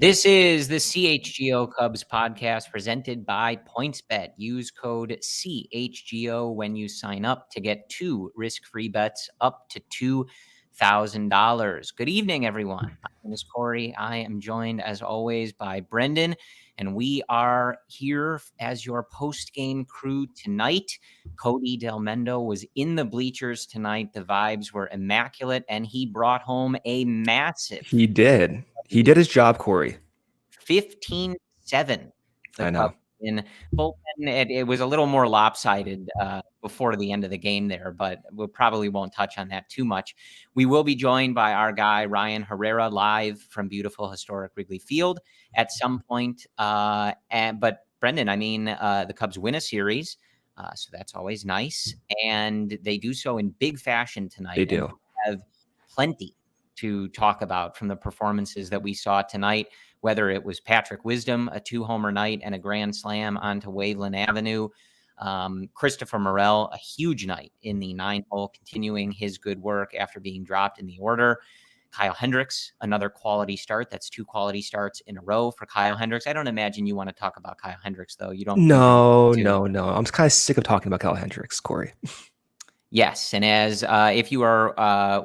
This is the CHGO Cubs podcast presented by PointsBet. Use code CHGO when you sign up to get 2 risk-free bets up to $2,000. Good evening, everyone. My name is Corey. I am joined, as always, by Brendan, and we are here as your post-game crew tonight. Cody Del Mendo was in the bleachers tonight. The vibes were immaculate, and he brought home a massive... He did. He did his job, Corey. 15-7. I know. In bullpen, it was a little more lopsided before the end of the game there, but we probably won't touch on that too much. We will be joined by our guy, Ryan Herrera, live from beautiful historic Wrigley Field at some point. But Brendan, I mean, the Cubs win a series, so that's always nice. And they do so in big fashion tonight. They do. And we have plenty to talk about from the performances that we saw tonight, whether it was Patrick Wisdom, a 2-homer night and a grand slam onto Waveland Avenue. Christopher Morel, a huge night in the 9-hole, continuing his good work after being dropped in the order. Kyle Hendricks, another quality start. That's 2 quality starts in a row for Kyle Hendricks. I don't imagine you want to talk about Kyle Hendricks, though. You don't. No. I'm kind of sick of talking about Kyle Hendricks, Corey. Yes, and as if you are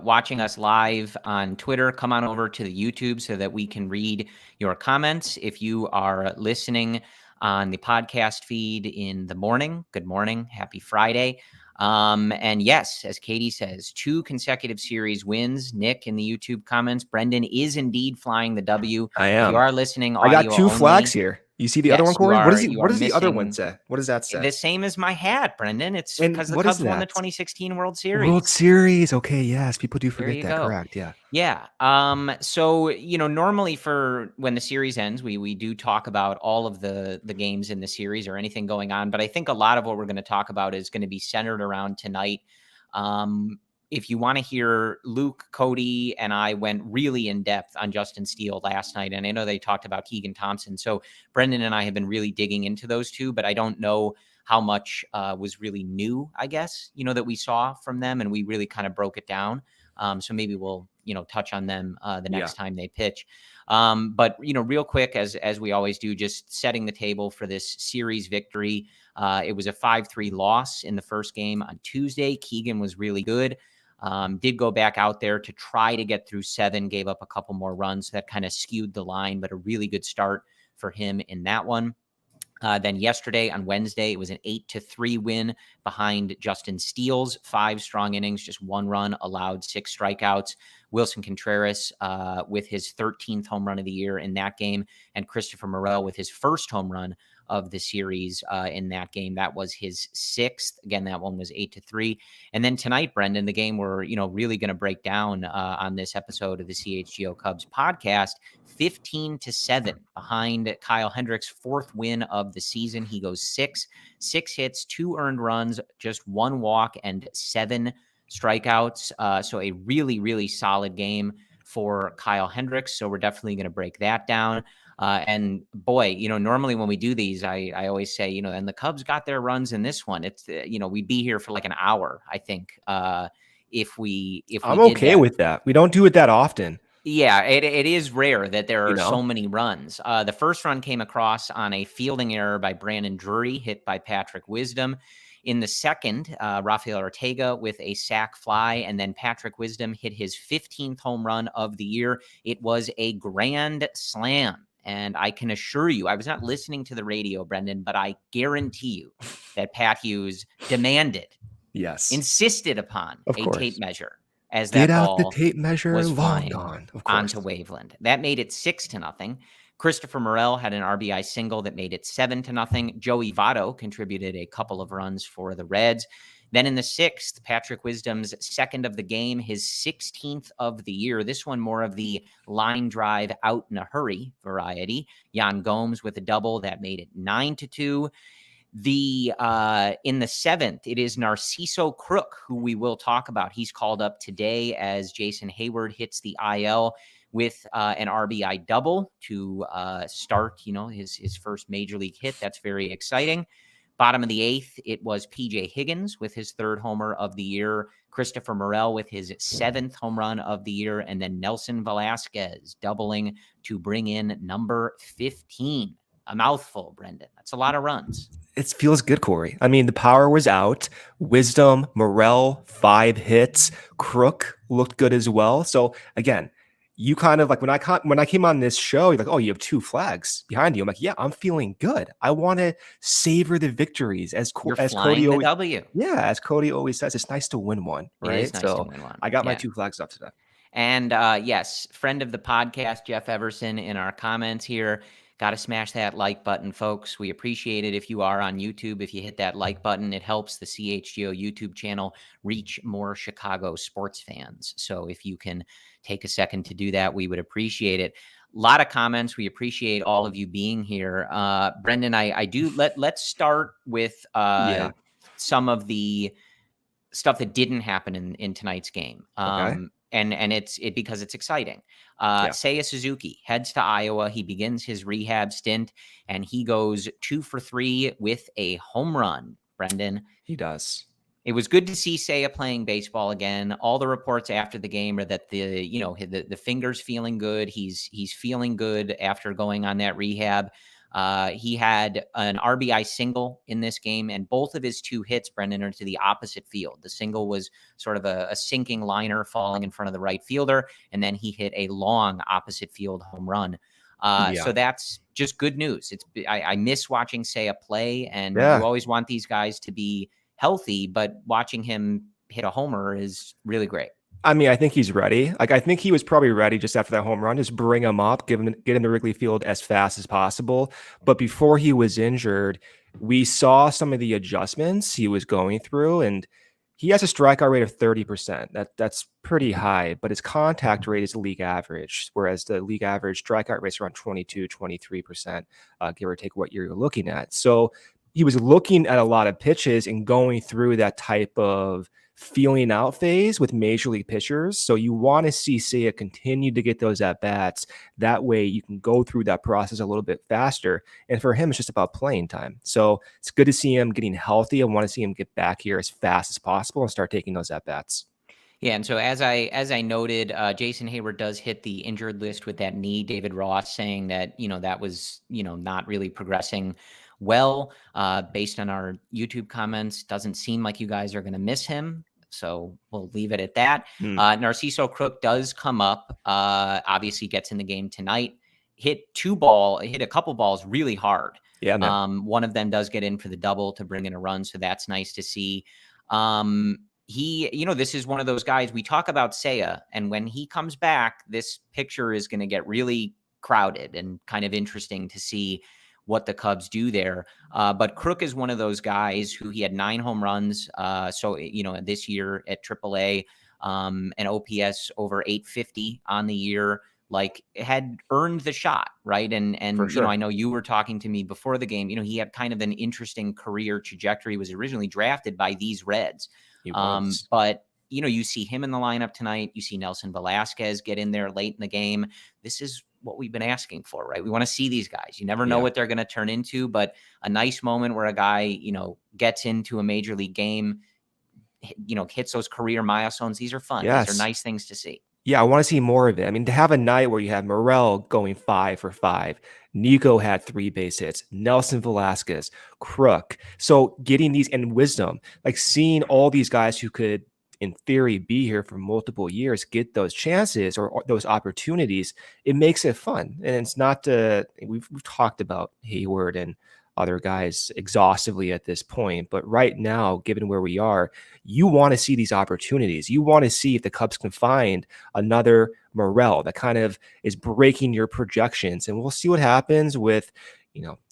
watching us live on Twitter, come on over to the YouTube so that we can read your comments. If you are listening on the podcast feed in the morning, good morning, happy Friday. And yes, as Katie says, 2 consecutive series wins. Nick in the YouTube comments, Brendan is indeed flying the W. I am. If you are listening, I got 2 flags here. You see the other one, Corey? What does the other one say? What does that say? The same as my hat, Brendan. It's because the Cubs won the 2016 World Series. World Series. Okay, yes. People do forget that. Go. Correct. Yeah. Yeah. So, normally for when the series ends, we do talk about all of the games in the series or anything going on. But I think a lot of what we're going to talk about is going to be centered around tonight. If you want to hear, Luke, Cody, and I went really in depth on Justin Steele last night. And I know they talked about Keegan Thompson. So Brendan and I have been really digging into those 2, but I don't know how much was really new, I guess, that we saw from them. And we really kind of broke it down. So maybe we'll, touch on them the next time they pitch. But, real quick, as we always do, just setting the table for this series victory. It was a 5-3 loss in the first game on Tuesday. Keegan was really good. Did go back out there to try to get through 7, gave up a couple more runs. That kind of skewed the line, but a really good start for him in that one. Then yesterday on Wednesday, it was an 8-3 win behind Justin Steele's 5 strong innings, just 1 run allowed, 6 strikeouts. Wilson Contreras with his 13th home run of the year in that game, and Christopher Morel with his first home run of the series in that game. That was his 6th. Again, that one was 8-3. And then tonight, Brendan, the game we're really going to break down on this episode of the CHGO Cubs podcast, 15-7 behind Kyle Hendricks' 4th win of the season. He goes 6 hits, 2 earned runs, just 1 walk, and 7 strikeouts. So a really, really solid game for Kyle Hendricks. So we're definitely going to break that down. And boy, normally when we do these, I always say, and the Cubs got their runs in this one. It's, we'd be here for like an hour, I think, if we I'm okay with that. We don't do it that often. Yeah, it is rare that there are so many runs. The first run came across on a fielding error by Brandon Drury, hit by Patrick Wisdom. In the second, Rafael Ortega with a sac fly, and then Patrick Wisdom hit his 15th home run of the year. It was a grand slam. And I can assure you, I was not listening to the radio, Brendan, but I guarantee you that Pat Hughes demanded, insisted upon a tape measure as that ball the tape measure was long flying gone, onto Waveland. That made it 6-0. Christopher Morel had an RBI single that made it 7-0. Joey Votto contributed a couple of runs for the Reds. Then in the 6th, Patrick Wisdom's second of the game, his 16th of the year. This one more of the line drive out in a hurry variety. Yan Gomes with a double that made it 9-2. In the 7th, it is Narciso Crook, who we will talk about. He's called up today as Jason Hayward hits the IL with an RBI double to start, his first major league hit. That's very exciting. Bottom of the 8th, it was PJ Higgins with his 3rd homer of the year, Christopher Morel with his 7th home run of the year, and then Nelson Velasquez doubling to bring in number 15. A mouthful, Brendan. That's a lot of runs. It feels good, Corey. I mean, the power was out. Wisdom, Morel, 5 hits. Crook looked good as well. So again, you kind of like when I came on this show, you're like, oh, you have 2 flags behind you. I'm like, yeah, I'm feeling good. I want to savor the victories as Cody always, W. Yeah, as Cody always says, it's nice to win one, right? It is nice to win one. I got my 2 flags up today. And yes, friend of the podcast, Jeff Everson, in our comments here. Got to smash that like button, folks. We appreciate it if you are on YouTube. If you hit that like button, it helps the CHGO YouTube channel reach more Chicago sports fans. So if you can take a second to do that, we would appreciate it. A lot of comments. We appreciate all of you being here. Brendan, I do let's start with some of the stuff that didn't happen in tonight's game. Okay. And it's because it's exciting. Seiya Suzuki heads to Iowa. He begins his rehab stint, and he goes 2 for 3 with a home run. Brendan, he does. It was good to see Seiya playing baseball again. All the reports after the game are that the finger's feeling good. He's feeling good after going on that rehab. He had an RBI single in this game, and both of his 2 hits, Brendan, are to the opposite field. The single was sort of a sinking liner falling in front of the right fielder, and then he hit a long opposite field home run. So that's just good news. I miss watching Seiya play, and you always want these guys to be healthy, but watching him hit a homer is really great. I mean, I think he's ready. Like, I think he was probably ready just after that home run. Just bring him up, get him to Wrigley Field as fast as possible. But before he was injured, we saw some of the adjustments he was going through, and he has a strikeout rate of 30%. That's pretty high, but his contact rate is league average, whereas the league average strikeout rate is around 22, 23%, give or take what you're looking at. So he was looking at a lot of pitches and going through that type of feeling out phase with major league pitchers. So you want to see Seiya continue to get those at bats. That way you can go through that process a little bit faster. And for him, it's just about playing time. So it's good to see him getting healthy. I want to see him get back here as fast as possible and start taking those at bats. Yeah, and so as I noted, Jason Hayward does hit the injured list with that knee. David Ross saying that that was not really progressing well, based on our YouTube comments. Doesn't seem like you guys are going to miss him. So we'll leave it at that. Narciso Crook does come up, obviously gets in the game tonight, hit a couple balls really hard. Yeah, man. One of them does get in for the double to bring in a run. So that's nice to see. This is one of those guys, we talk about Seiya, and when he comes back, this picture is going to get really crowded and kind of interesting to see what the Cubs do there. But Crook is one of those guys who he had 9 home runs. So this year at AAA, an OPS over 850 on the year, like had earned the shot, right? And For sure. I know you were talking to me before the game. He had kind of an interesting career trajectory. He was originally drafted by these Reds. He was. But you see him in the lineup tonight. You see Nelson Velasquez get in there late in the game. This is what we've been asking for, right? We want to see these guys. You never know what they're going to turn into, but a nice moment where a guy, gets into a major league game, hits those career milestones. These are fun. Yes. These are nice things to see. Yeah, I want to see more of it. I mean, to have a night where you have Morel going 5 for 5, Nico had 3 base hits, Nelson Velasquez, Crook. So getting these, and Wisdom, like seeing all these guys who could, in theory, be here for multiple years, get those chances or those opportunities, it makes it fun. And it's not, we've talked about Hayward and other guys exhaustively at this point, but right now, given where we are, you want to see these opportunities. You want to see if the Cubs can find another Morel that kind of is breaking your projections, and we'll see what happens with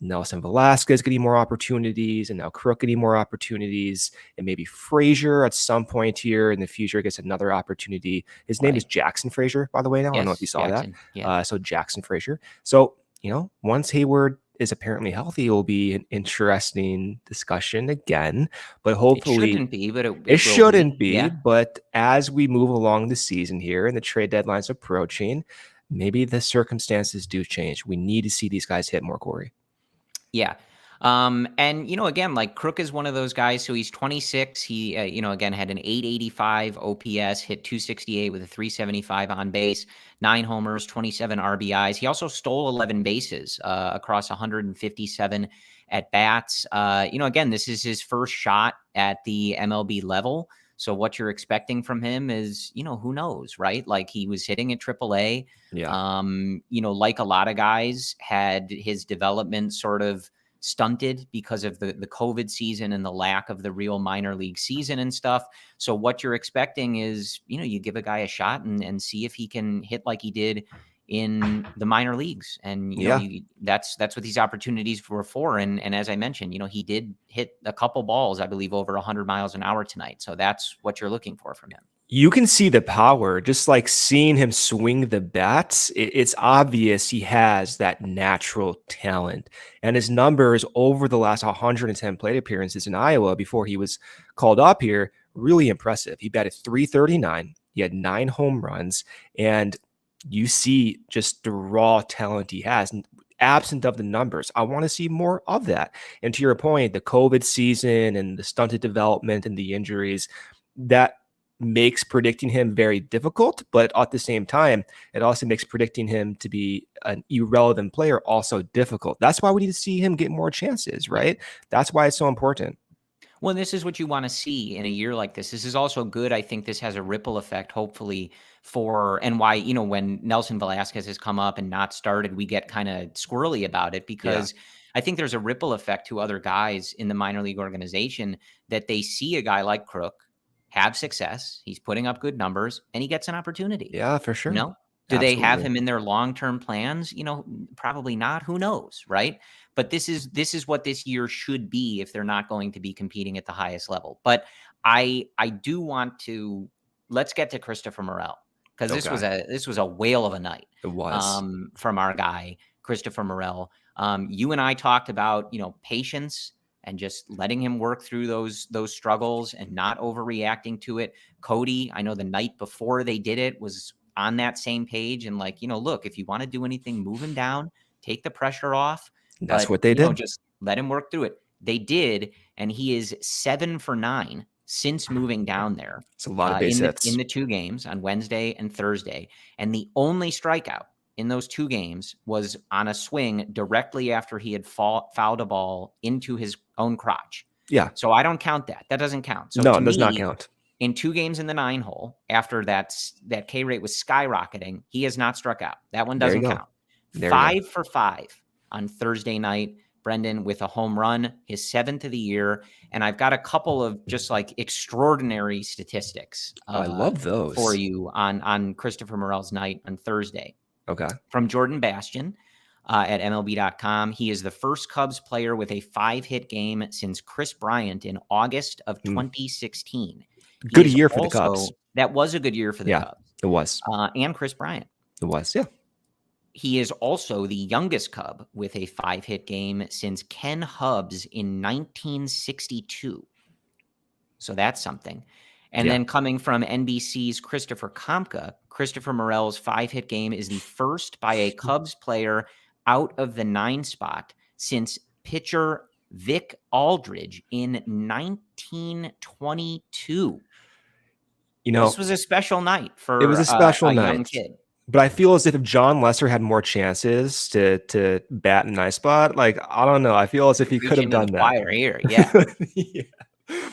Nelson Velasquez getting more opportunities, and now Crook getting more opportunities, and maybe Frazier at some point here in the future gets another opportunity. His name is Jackson Frazier, by the way, now. I don't know if you saw Jackson, that. So Jackson Frazier. So, once Hayward is apparently healthy, it will be an interesting discussion again. But hopefully it shouldn't be, but it shouldn't be. Yeah. But as we move along the season here and the trade deadline's approaching, maybe the circumstances do change. We need to see these guys hit more, Corey. Yeah. And, again, like Crook is one of those guys. So he's 26. He, again, had an 885 OPS, hit 268 with a 375 on base, 9 homers, 27 RBIs. He also stole 11 bases across 157 at bats. Again, this is his first shot at the MLB level. So what you're expecting from him is, who knows, right? Like he was hitting at AAA. Yeah. Like a lot of guys, had his development sort of stunted because of the COVID season and the lack of the real minor league season and stuff. So what you're expecting is, you give a guy a shot and see if he can hit like he did in the minor leagues. And, that's what these opportunities were for. And as I mentioned, he did hit a couple balls, I believe, over 100 miles an hour tonight. So that's what you're looking for from him. You can see the power, just like seeing him swing the bats. It's obvious he has that natural talent, and his numbers over the last 110 plate appearances in Iowa before he was called up here, really impressive. He batted .339. He had 9 home runs, and you see just the raw talent he has. Absent of the numbers, I want to see more of that. And to your point, the COVID season and the stunted development and the injuries, that makes predicting him very difficult, but at the same time, it also makes predicting him to be an irrelevant player also difficult. That's why we need to see him get more chances, right? That's why it's so important. Well, this is what you want to see in a year like this. This is also good. I think this has a ripple effect, hopefully, and why, when Nelson Velasquez has come up and not started, we get kind of squirrely about it because I think there's a ripple effect to other guys in the minor league organization that they see a guy like Crook have success. He's putting up good numbers and he gets an opportunity. Yeah, for sure. Do they have him in their long-term plans? Probably not. Who knows, right? But this is what this year should be if they're not going to be competing at the highest level. But I do want to let's get to Christopher Morel because this was a whale of a night. It was from our guy Christopher Morel. You and I talked about patience and just letting him work through those struggles and not overreacting to it. Cody, I know the night before they did it was on that same page and look, if you want to do anything, move him down, take the pressure off. That's what they did. Just let him work through it. They did, and he is 7 for 9 since moving down there. It's a lot of base hits in the 2 games on Wednesday and Thursday, and the only strikeout in those 2 games was on a swing directly after he had fouled a ball into his own crotch. Yeah. So I don't count that. That doesn't count. So no, it does not count. In 2 games in the 9 hole, after that K rate was skyrocketing, he has not struck out. That one doesn't count. 5 for 5 on Thursday night, Brendan, with a home run, his 7th of the year. And I've got a couple of just like extraordinary statistics. I love those for you on Christopher Morel's night on Thursday. Okay. From Jordan Bastian at MLB.com. He is the first Cubs player with a 5-hit game since Chris Bryant in August of 2016. Good year for the Cubs. That was a good year for the Cubs. It was. And Chris Bryant. It was, yeah. He is also the youngest Cub with a 5-hit game since Ken Hubbs in 1962. So that's something. And then coming from NBC's Christopher Komka, Christopher Morel's 5-hit game is the first by a Cubs player out of the 9 spot since pitcher Vic Aldridge in 1922. This was a special night for a young kid. But I feel as if John Lester had more chances to bat in 9 spot. Like, I don't know. I feel as if he could have done that. Here. Yeah. Yeah.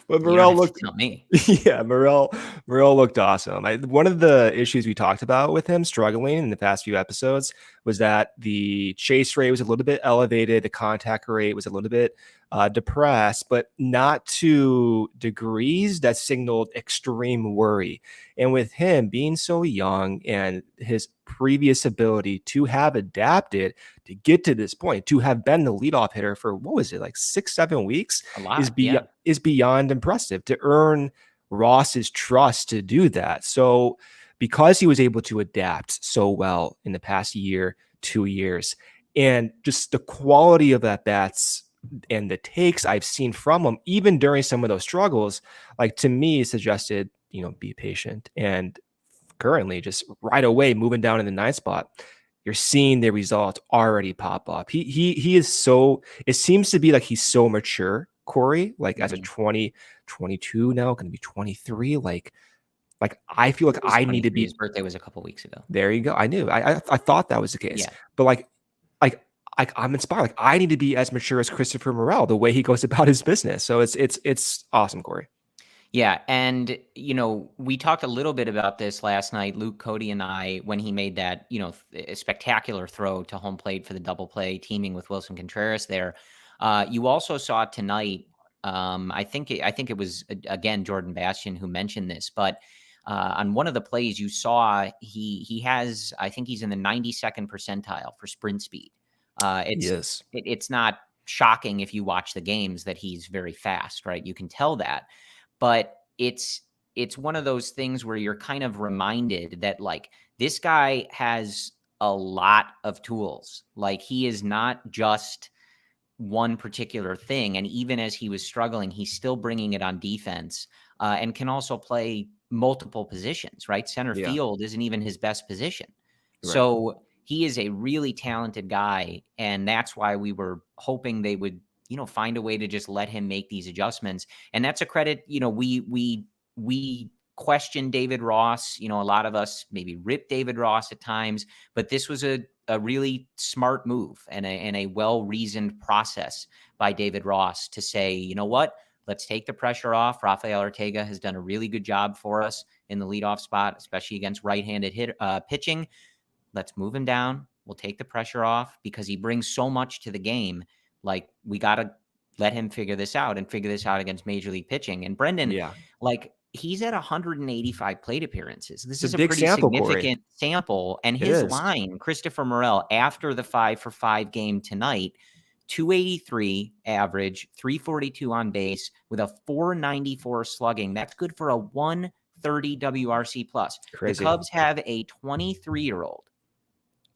But Morel looked. Tell me. Yeah, Morel looked awesome. One of the issues we talked about with him struggling in the past few episodes was that the chase rate was a little bit elevated, the contact rate was a little bit depressed, but not to degrees that signaled extreme worry. And with him being so young and his previous ability to have adapted to get to this point, to have been the leadoff hitter for, what was it, like 6-7 weeks, A lot, yeah. is beyond impressive. To earn Ross's trust to do that. So because he was able to adapt so well in the past year, 2 years, and just the quality of at bats and the takes I've seen from him, even during some of those struggles, like, to me, suggested, be patient. And currently, just right away, moving down in the 9th spot, you're seeing the results already pop up. He is so, it seems to be like he's so mature, Corey, like as a 22 now, going to be 23. Like I feel like I need to be. His birthday was a couple weeks ago. There you go. I knew. I thought that was the case. Yeah. But like I'm inspired. Like, I need to be as mature as Christopher Morel, the way he goes about his business. So it's awesome, Corey. Yeah. And, we talked a little bit about this last night, Luke, Cody, and I, when he made that, spectacular throw to home plate for the double play, teaming with Wilson Contreras there. You also saw tonight. I think it was, again, Jordan Bastian who mentioned this, but on one of the plays you saw, he has, I think he's in the 92nd percentile for sprint speed. It's not shocking if you watch the games that he's very fast, right? You can tell that, but it's one of those things where you're kind of reminded that, like, this guy has a lot of tools. Like, he is not just one particular thing. And even as he was struggling, he's still bringing it on defense, and can also play multiple positions, right? Center field isn't even his best position. Right. So he is a really talented guy. And that's why we were hoping they would, find a way to just let him make these adjustments. And that's a credit. We question David Ross. A lot of us maybe rip David Ross at times, but this was a really smart move and a well-reasoned process by David Ross to say, you know what, let's take the pressure off. Rafael Ortega has done a really good job for us in the leadoff spot, especially against right-handed pitching. Let's move him down. We'll take the pressure off because he brings so much to the game. Like, we got to let him figure this out against Major League Pitching. And Brendan, he's at 185 plate appearances. This is a pretty significant sample. And his line, Christopher Morel, after the 5-for-5 game tonight, 283 average, 342 on base with a 494 slugging. That's good for a 130 WRC plus. Crazy. The Cubs have a 23-year-old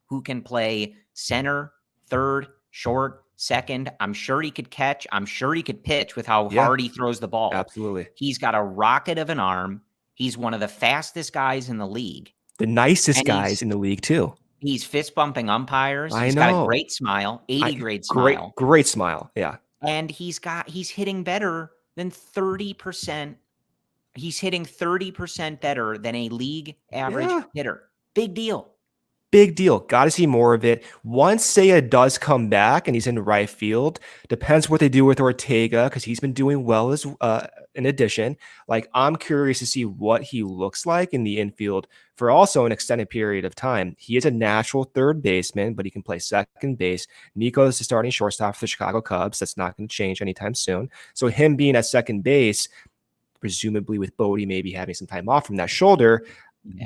who can play center, third, short, second. I'm sure he could catch. I'm sure he could pitch with how hard he throws the ball. Absolutely. He's got a rocket of an arm. He's one of the fastest guys in the league. The nicest guys in the league, too. He's fist bumping umpires. He's got a great smile, 80-grade smile. Great smile. Yeah. And he's hitting better than 30%. He's hitting 30% better than a league average hitter. Big deal. Big deal. Got to see more of it. Once Seiya does come back and he's in right field, depends what they do with Ortega, because he's been doing well as in addition. Like, I'm curious to see what he looks like in the infield for also an extended period of time. He is a natural third baseman, but he can play second base. Nico is the starting shortstop for the Chicago Cubs. That's not going to change anytime soon. So him being at second base, presumably with Bodie maybe having some time off from that shoulder,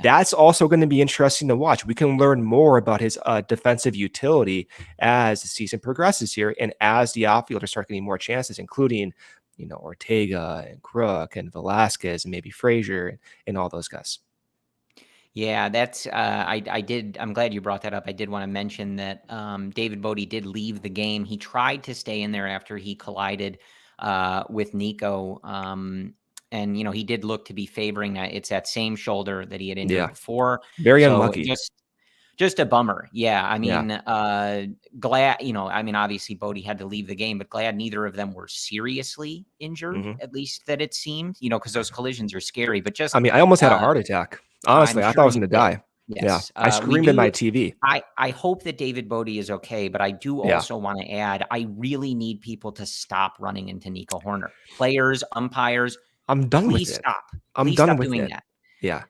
that's also going to be interesting to watch. We can learn more about his defensive utility as the season progresses here, and as the outfielders start getting more chances, including, Ortega and Crook and Velasquez and maybe Frazier and all those guys. Yeah, that's I'm glad you brought that up. I did want to mention that David Bodie did leave the game. He tried to stay in there after he collided with Nico. And, he did look to be favoring that. It's that same shoulder that he had injured before. Very unlucky. Just a bummer. Yeah. I mean, glad, obviously Bodie had to leave the game, but glad neither of them were seriously injured, at least that it seemed, because those collisions are scary. But I almost had a heart attack. Honestly, I thought I was going to die. Yes. Yeah. I screamed at my TV. I hope that David Bodie is okay, but I do also want to add, I really need people to stop running into Nico Hoerner. Players, umpires, I'm done with it. Stop. I'm Please done stop with doing it. that. Yeah.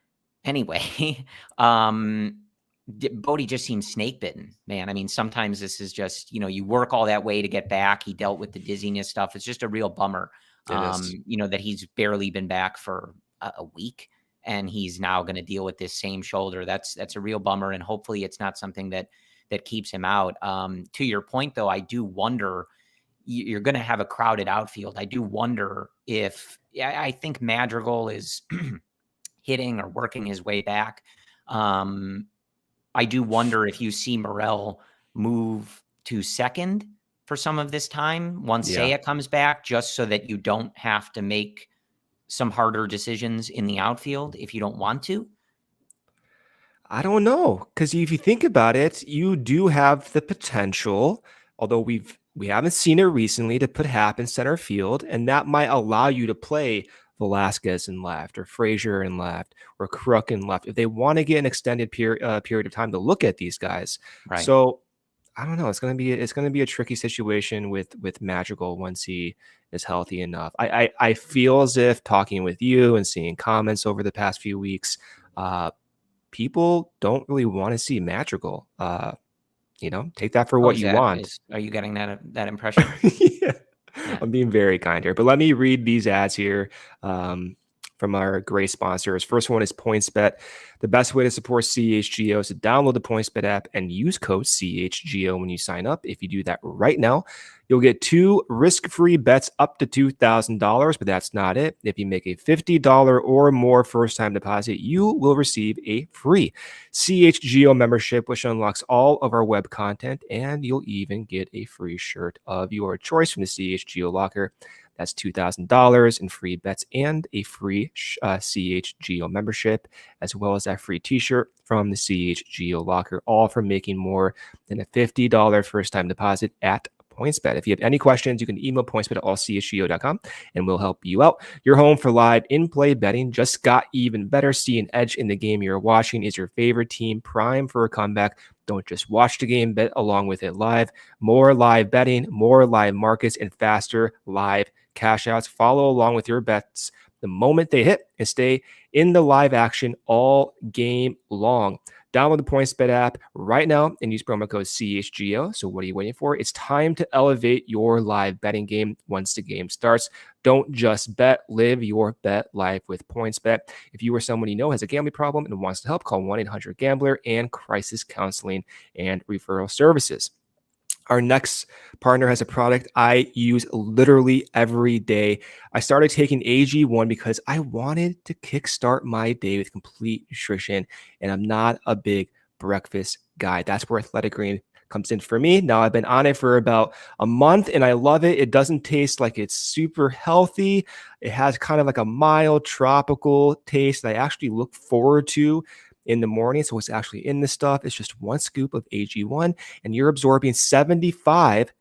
Anyway, Bodie just seems snake bitten, man. I mean, sometimes this is just, you work all that way to get back. He dealt with the dizziness stuff. It's just a real bummer, that he's barely been back for a week. and he's now going to deal with this same shoulder. That's a real bummer, and hopefully it's not something that keeps him out. To your point, though, I do wonder, you're going to have a crowded outfield. I do wonder if, I think Madrigal is hitting or working his way back. I do wonder if you see Morel move to second for some of this time once Seiya comes back, just so that you don't have to make some harder decisions in the outfield if you don't want to. I don't know, because if you think about it, you do have the potential, although we haven't seen it recently, to put Happ in center field, and that might allow you to play Velasquez in left, or Frazier in left, or Crook in left, if they want to get an extended period of time to look at these guys. Right. So I don't know. It's gonna be a tricky situation with Madrigal once he is healthy enough. I feel as if, talking with you and seeing comments over the past few weeks, people don't really want to see Madrigal. Take that for what you want. Are you getting that impression? Yeah. I'm being very kind here, but let me read these ads here from our great sponsors. First one is PointsBet. The best way to support CHGO is to download the PointsBet app and use code CHGO when you sign up. If you do that right now, you'll get 2 risk-free bets up to $2,000, but that's not it. If you make a $50 or more first-time deposit, you will receive a free CHGO membership, which unlocks all of our web content, and you'll even get a free shirt of your choice from the CHGO locker. That's $2,000 in free bets and a free CHGO membership, as well as that free t-shirt from the CHGO locker, all for making more than a $50 first-time deposit at PointsBet. If you have any questions, you can email pointsbet@allchgo.com and we'll help you out. Your home for live in-play betting just got even better. See an edge in the game you're watching. Is your favorite team prime for a comeback? Don't just watch the game, bet along with it live. More live betting, more live markets, and faster live cash outs. Follow along with your bets the moment they hit and stay in the live action all game long. Download the PointsBet app right now and use promo code CHGO. So what are you waiting for? It's time to elevate your live betting game once the game starts. Don't just bet, live your bet life with PointsBet. If you or someone you know has a gambling problem and wants to help, call 1-800-GAMBLER and crisis counseling and referral services. Our next partner has a product I use literally every day. I started taking AG1 because I wanted to kickstart my day with complete nutrition, and I'm not a big breakfast guy. That's where Athletic Green comes in for me. Now, I've been on it for about a month, and I love it. It doesn't taste like it's super healthy. It has kind of like a mild tropical taste that I actually look forward to in the morning. So what's actually in this stuff is just 1 scoop of AG1, and you're absorbing 75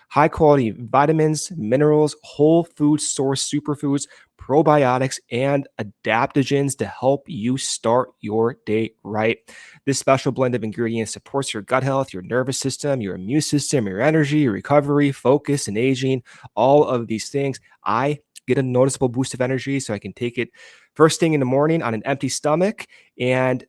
high quality vitamins, minerals, whole food source superfoods, probiotics, and adaptogens to help you start your day right. This special blend of ingredients supports your gut health, your nervous system, your immune system, your energy, your recovery, focus, and aging. All of these things. I get a noticeable boost of energy, so I can take it first thing in the morning on an empty stomach. And,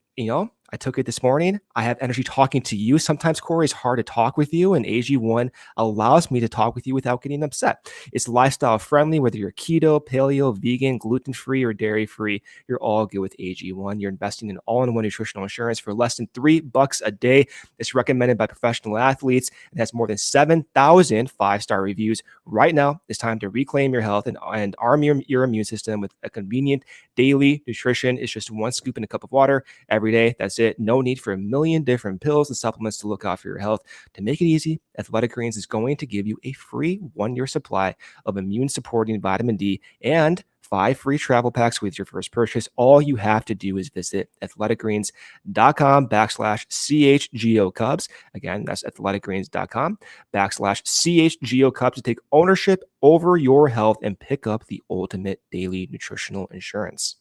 I took it this morning. I have energy talking to you. Sometimes, Corey, it's hard to talk with you, and AG1 allows me to talk with you without getting upset. It's lifestyle friendly, whether you're keto, paleo, vegan, gluten-free, or dairy-free, you're all good with AG1. You're investing in all-in-one nutritional insurance for less than $3 a day. It's recommended by professional athletes and has more than 7,000 5-star reviews. Right now, it's time to reclaim your health and arm your immune system with a convenient daily nutrition. It's just 1 scoop in a cup of water every day. That's it. No need for a million different pills and supplements to look out for your health. To make it easy, Athletic Greens is going to give you a free 1-year supply of immune-supporting vitamin D and 5 free travel packs with your first purchase. All you have to do is visit athleticgreens.com/CHGO Cubs. Again, that's athleticgreens.com/CHGO Cubs to take ownership over your health and pick up the ultimate daily nutritional insurance.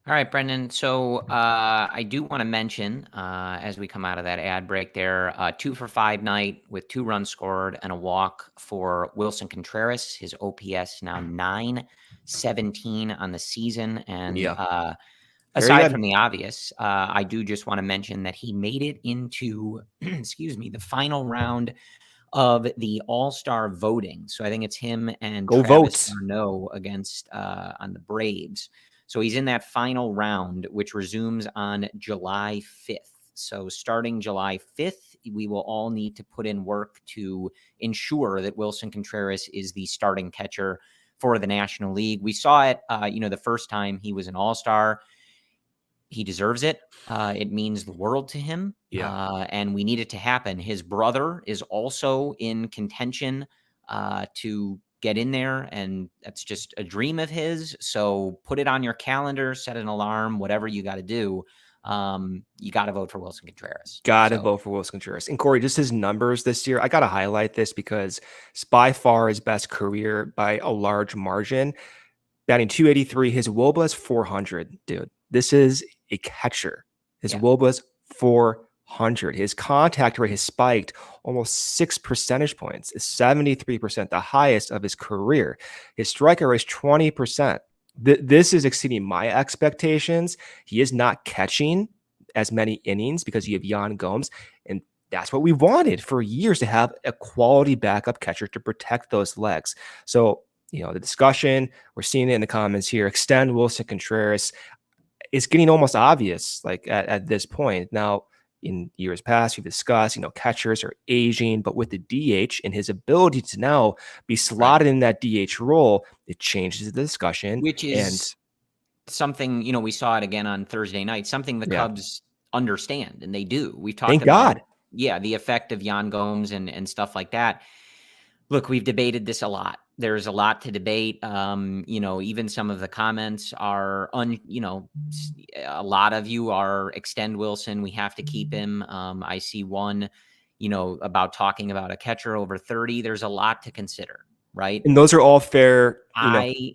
All right, Brendan. So I do want to mention, as we come out of that ad break there, 2 for 5 night with 2 runs scored and a walk for Wilson Contreras. His OPS now 917 on the season. And aside from the obvious, I do just want to mention that he made it into, the final round of the All-Star voting. So I think it's him and Go Travis vote. Arnaud against on the Braves. So he's in that final round, which resumes on July 5th. So starting July 5th, we will all need to put in work to ensure that Wilson Contreras is the starting catcher for the National League. We saw it, the first time he was an all-star. He deserves it. It means the world to him. And we need it to happen. His brother is also in contention to get in there, and that's just a dream of his. So put it on your calendar, set an alarm, whatever you got to do. You got to vote for Wilson Contreras. Vote for Wilson Contreras. And Corey, just his numbers this year, I got to highlight this because it's by far his best career by a large margin. Batting 283, his WOBA is 400, dude. This is a catcher. His WOBA is 400. His contact rate has spiked almost 6 percentage points. It's 73%, the highest of his career. His striker rate is 20%. This is exceeding my expectations. He is not catching as many innings because you have Yan Gomes, and that's what we wanted for years, to have a quality backup catcher to protect those legs. So, the discussion, we're seeing it in the comments here, extend Wilson Contreras, is getting almost obvious, like at this point. Now, in years past, we've discussed, catchers are aging, but with the DH and his ability to now be slotted in that DH role, it changes the discussion. Which is something, we saw it again on Thursday night, something the Cubs understand, and they do. We've talked about, the effect of Yan Gomes and stuff like that. Look, we've debated this a lot. There's a lot to debate. Even some of the comments are, a lot of you are extend Wilson. We have to keep him. I see one, about talking about a catcher over 30. There's a lot to consider, right? And those are all fair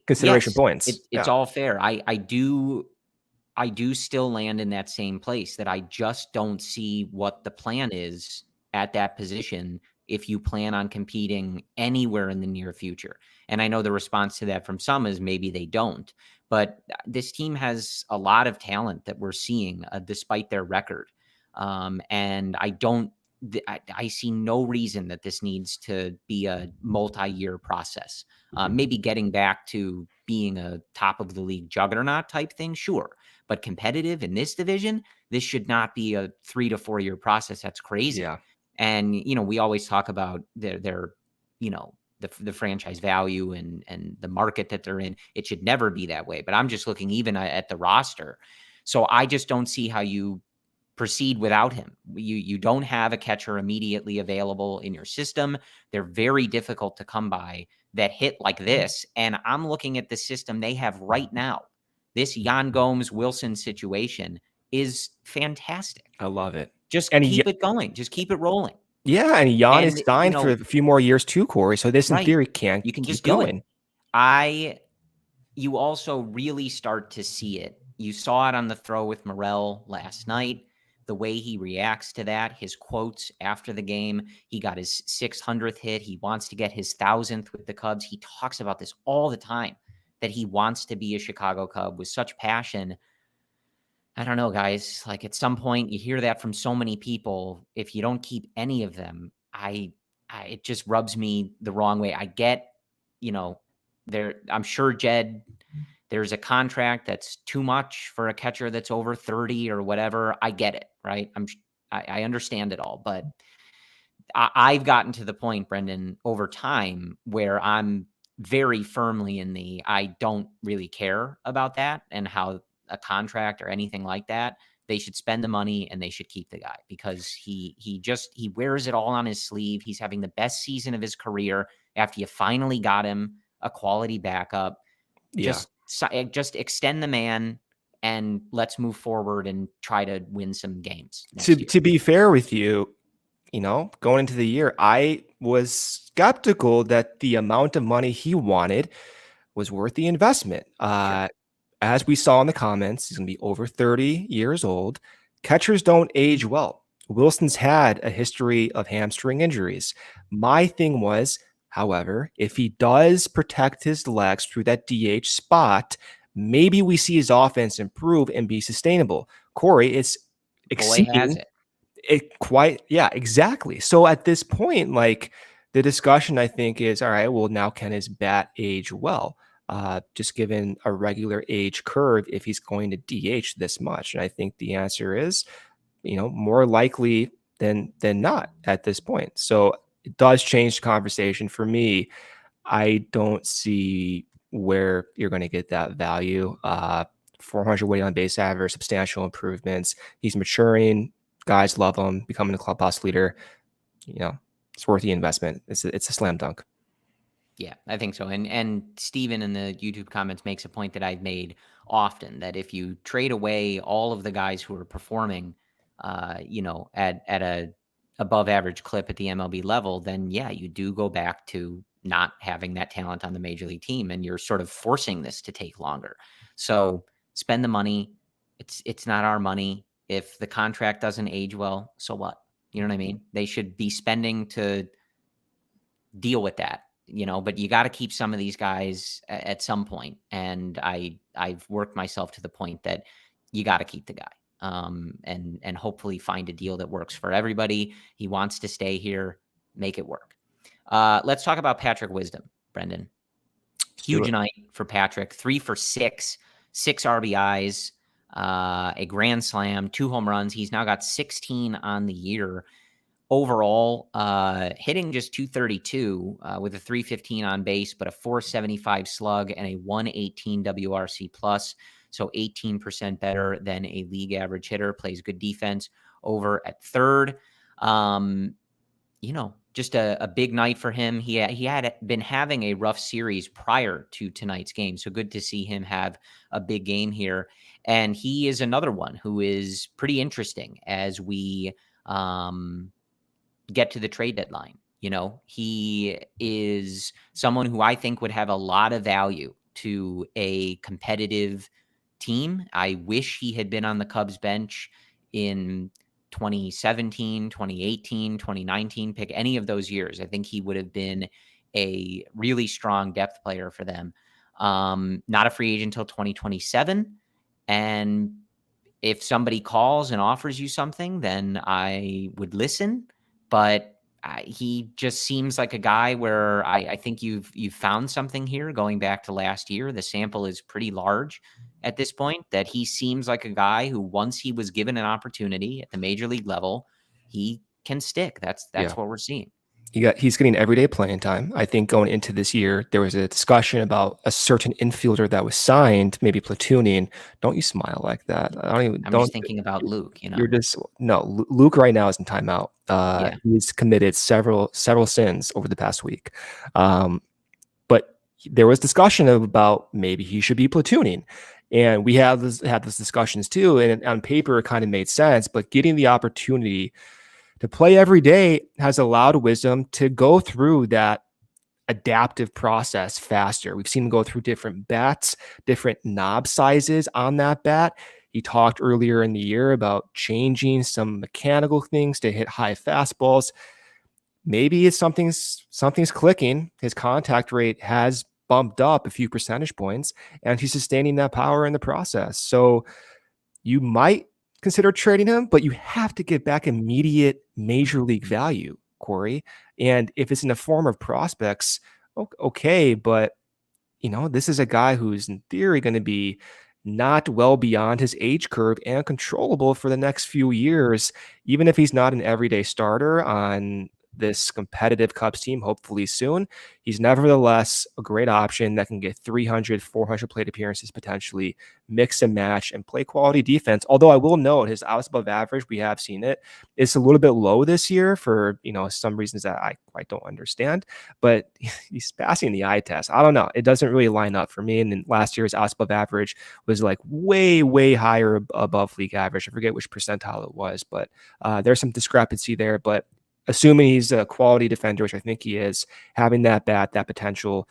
consideration points. It's all fair. I do still land in that same place, that I just don't see what the plan is at that position if you plan on competing anywhere in the near future. And I know the response to that from some is maybe they don't, but this team has a lot of talent that we're seeing despite their record. And I see no reason that this needs to be a multi-year process. Maybe getting back to being a top of the league juggernaut type thing, sure. But competitive in this division, this should not be a 3 to 4 year process. That's crazy. Yeah. And, we always talk about their the franchise value and the market that they're in. It should never be that way. But I'm just looking even at the roster. So I just don't see how you proceed without him. You don't have a catcher immediately available in your system. They're very difficult to come by that hit like this. And I'm looking at the system they have right now. This Yan Gomes Wilson situation is fantastic. I love it. Just keep it going. Just keep it rolling. Yeah, and Yan is signed for a few more years too, Corey. So this, in theory, you can just keep going. You also really start to see it. You saw it on the throw with Morel last night. The way he reacts to that, his quotes after the game. He got his 600th hit. He wants to get his 1,000th with the Cubs. He talks about this all the time, that he wants to be a Chicago Cub with such passion. I don't know, guys. Like, at some point, you hear that from so many people. If you don't keep any of them, it just rubs me the wrong way. I get, I'm sure, Jed, there's a contract that's too much for a catcher that's over 30 or whatever. I get it, right? I understand it all, but I've gotten to the point, Brendan, over time where I'm very firmly in I don't really care about that and how a contract or anything like that. They should spend the money and they should keep the guy, because he wears it all on his sleeve. He's having the best season of his career after you finally got him a quality backup. Just extend the man and let's move forward and try to win some games. To be fair with you, going into the year, I was skeptical that the amount of money he wanted was worth the investment. Sure. As we saw in the comments, he's going to be over 30 years old. Catchers don't age well. Wilson's had a history of hamstring injuries. My thing was, however, if he does protect his legs through that DH spot, maybe we see his offense improve and be sustainable. Corey, it's exceeding it quite. Yeah, exactly. So at this point, like, the discussion, I think, is, all right, well, now can his bat age well? just given a regular age curve if he's going to DH this much? And I think the answer is, more likely than not at this point. So it does change the conversation for me. I don't see where you're going to get that value. 400 weighted on base average, substantial improvements. He's maturing. Guys love him, becoming a clubhouse leader. It's worth the investment. It's a slam dunk. Yeah, I think so. And Steven in the YouTube comments makes a point that I've made often, that if you trade away all of the guys who are performing, at a above average clip at the MLB level, then yeah, you do go back to not having that talent on the major league team, and you're sort of forcing this to take longer. So spend the money. It's not our money. If the contract doesn't age well, so what? You know what I mean? They should be spending to deal with that, but you got to keep some of these guys at some point. And I've worked myself to the point that you got to keep the guy, and hopefully find a deal that works for everybody. He wants to stay here, make it work. Let's talk about Patrick Wisdom, Brendan. Huge night for Patrick. 3 for 6, 6 RBIs, a grand slam, 2 home runs. He's now got 16 on the year. Overall, hitting just 232 with a 315 on base, but a 475 slug and a 118 WRC plus. So 18% better than a league average hitter. Plays good defense over at third. Just a big night for him. He had been having a rough series prior to tonight's game. So good to see him have a big game here. And he is another one who is pretty interesting as we get to the trade deadline. He is someone who I think would have a lot of value to a competitive team. I wish he had been on the Cubs bench in 2017, 2018, 2019, pick any of those years. I think he would have been a really strong depth player for them. Not a free agent until 2027. And if somebody calls and offers you something, then I would listen. But he just seems like a guy where I think you've found something here going back to last year. The sample is pretty large at this point, that he seems like a guy who, once he was given an opportunity at the major league level, he can stick. That's what we're seeing. He's getting everyday playing time. I think going into this year, there was a discussion about a certain infielder that was signed, maybe platooning. Don't you smile like that? I'm just thinking about Luke. Luke right now is in timeout. Yeah. He's committed several sins over the past week. But there was discussion about maybe he should be platooning. And we had those discussions too. And on paper, it kind of made sense. But getting the opportunity to play every day has allowed Wisdom to go through that adaptive process faster. We've seen him go through different bats, different knob sizes on that bat. He talked earlier in the year about changing some mechanical things to hit high fastballs. Maybe it's something's clicking. His contact rate has bumped up a few percentage points, and he's sustaining that power in the process. So you might consider trading him, but you have to get back immediate major league value, Corey. And if it's in the form of prospects, okay, but this is a guy who's in theory going to be not well beyond his age curve and controllable for the next few years, even if he's not an everyday starter on this competitive Cubs team, hopefully soon. He's nevertheless a great option that can get 300, 400 plate appearances potentially, mix and match, and play quality defense. Although I will note his outs above average, we have seen it. It's a little bit low this year for, some reasons that I quite don't understand, but he's passing the eye test. I don't know. It doesn't really line up for me. And then last year's outs above average was like way, way higher above league average. I forget which percentile it was, but there's some discrepancy there. But assuming he's a quality defender, which I think he is, having that bat, that potential,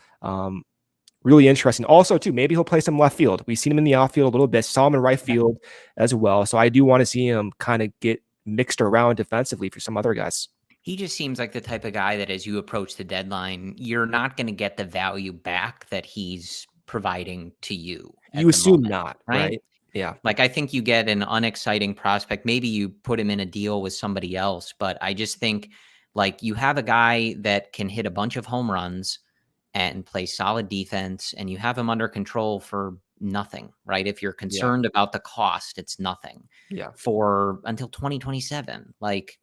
really interesting. Also, too, maybe he'll play some left field. We've seen him in the outfield a little bit, saw him in right field as well. So I do want to see him kind of get mixed around defensively for some other guys. He just seems like the type of guy that as you approach the deadline, you're not going to get the value back that he's providing to you. You assume not, right? Yeah. Like, I think you get an unexciting prospect. Maybe you put him in a deal with somebody else, but I just think, like, you have a guy that can hit a bunch of home runs and play solid defense, and you have him under control for nothing, right? If you're Yeah. concerned about the cost, it's nothing Yeah. for until 2027. Like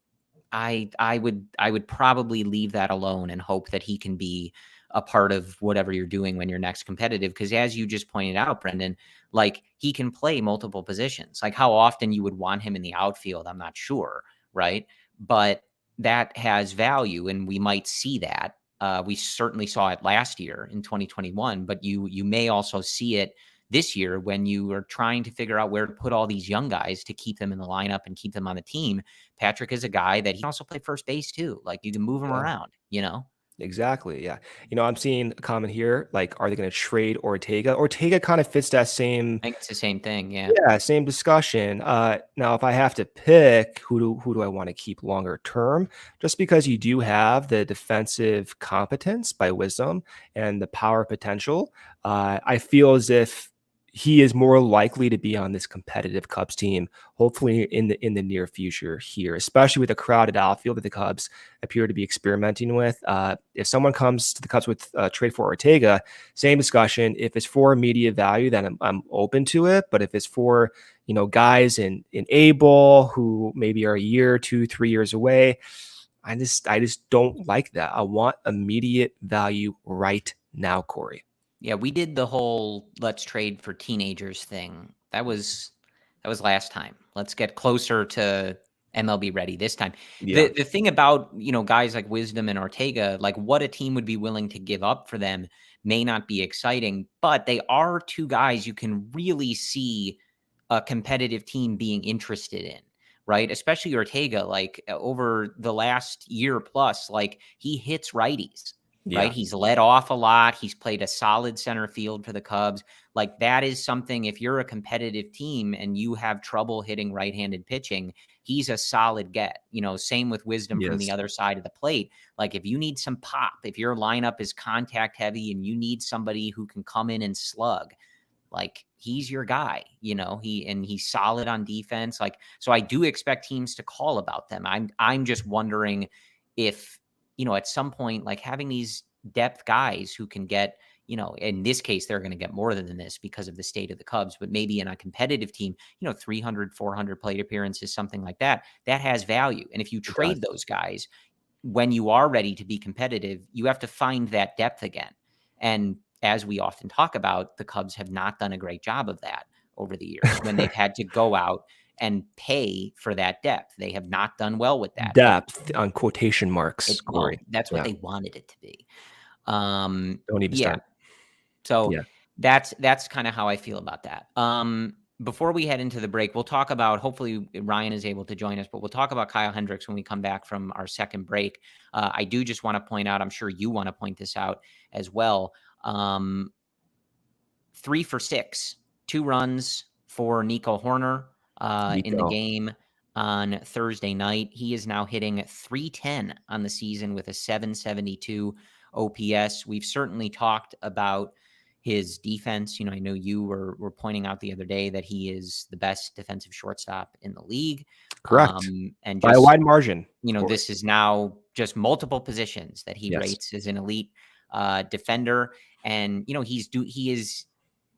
I would probably leave that alone and hope that he can be a part of whatever you're doing when you're next competitive. Because as you just pointed out, Brendan, like he can play multiple positions. Like how often you would want him in the outfield, I'm not sure, right? But that has value, and we might see that. We certainly saw it last year in 2021, but you may also see it this year when you are trying to figure out where to put all these young guys to keep them in the lineup and keep them on the team. Patrick is a guy that he can also play first base too. Like you can move him Yeah. around, you know? Exactly. Yeah. I'm seeing a comment here. Like, are they going to trade Ortega? Ortega kind of fits that same, I think it's the same thing. Yeah. yeah, same discussion. Now, if I have to pick, who do I want to keep longer term? Just because you do have the defensive competence by Wisdom and the power potential, I feel as if he is more likely to be on this competitive Cubs team, hopefully in the near future here, especially with the crowded outfield that the Cubs appear to be experimenting with. If someone comes to the Cubs with trade for Ortega, same discussion. If it's for immediate value, then I'm open to it. But if it's for guys in A-ball who maybe are a year, 2, 3 years away, I just don't like that. I want immediate value right now, Corey. Yeah, we did the whole let's trade for teenagers thing. That was last time. Let's get closer to MLB ready this time. Yeah. The thing about, guys like Wisdom and Ortega, like what a team would be willing to give up for them may not be exciting, but they are two guys you can really see a competitive team being interested in, right? Especially Ortega, like over the last year plus, like he hits righties, right? Yeah. He's led off a lot. He's played a solid center field for the Cubs. Like that is something, if you're a competitive team and you have trouble hitting right-handed pitching, he's a solid get. Same with Wisdom from the Yes. other side of the plate. Like if you need some pop, if your lineup is contact heavy and you need somebody who can come in and slug, like he's your guy, he's solid on defense. Like, so I do expect teams to call about them. I'm just wondering if, at some point, like having these depth guys who can get, in this case, they're going to get more than this because of the state of the Cubs, but maybe in a competitive team, 300, 400 plate appearances, something like that, that has value. And if you It does. trade those guys, when you are ready to be competitive, you have to find that depth again. And as we often talk about, the Cubs have not done a great job of that over the years when they've had to go out and pay for that depth. They have not done well with that. Depth on quotation marks, Corey. That's what Yeah. they wanted it to be. Don't even Yeah. start. So Yeah. that's kind of how I feel about that. Before we head into the break, we'll talk about, hopefully Ryan is able to join us, but we'll talk about Kyle Hendricks when we come back from our second break. I do just want to point out, I'm sure you want to point this out as well. 3 for 6, 2 runs for Nico Hoerner in the Nico. game on Thursday night. He is now hitting 310 on the season with a 772 OPS. We've certainly talked about his defense. I know you were pointing out the other day that he is the best defensive shortstop in the league. Correct. And By a just, wide margin. this is now just multiple positions that he Yes. rates as an elite defender. And, he is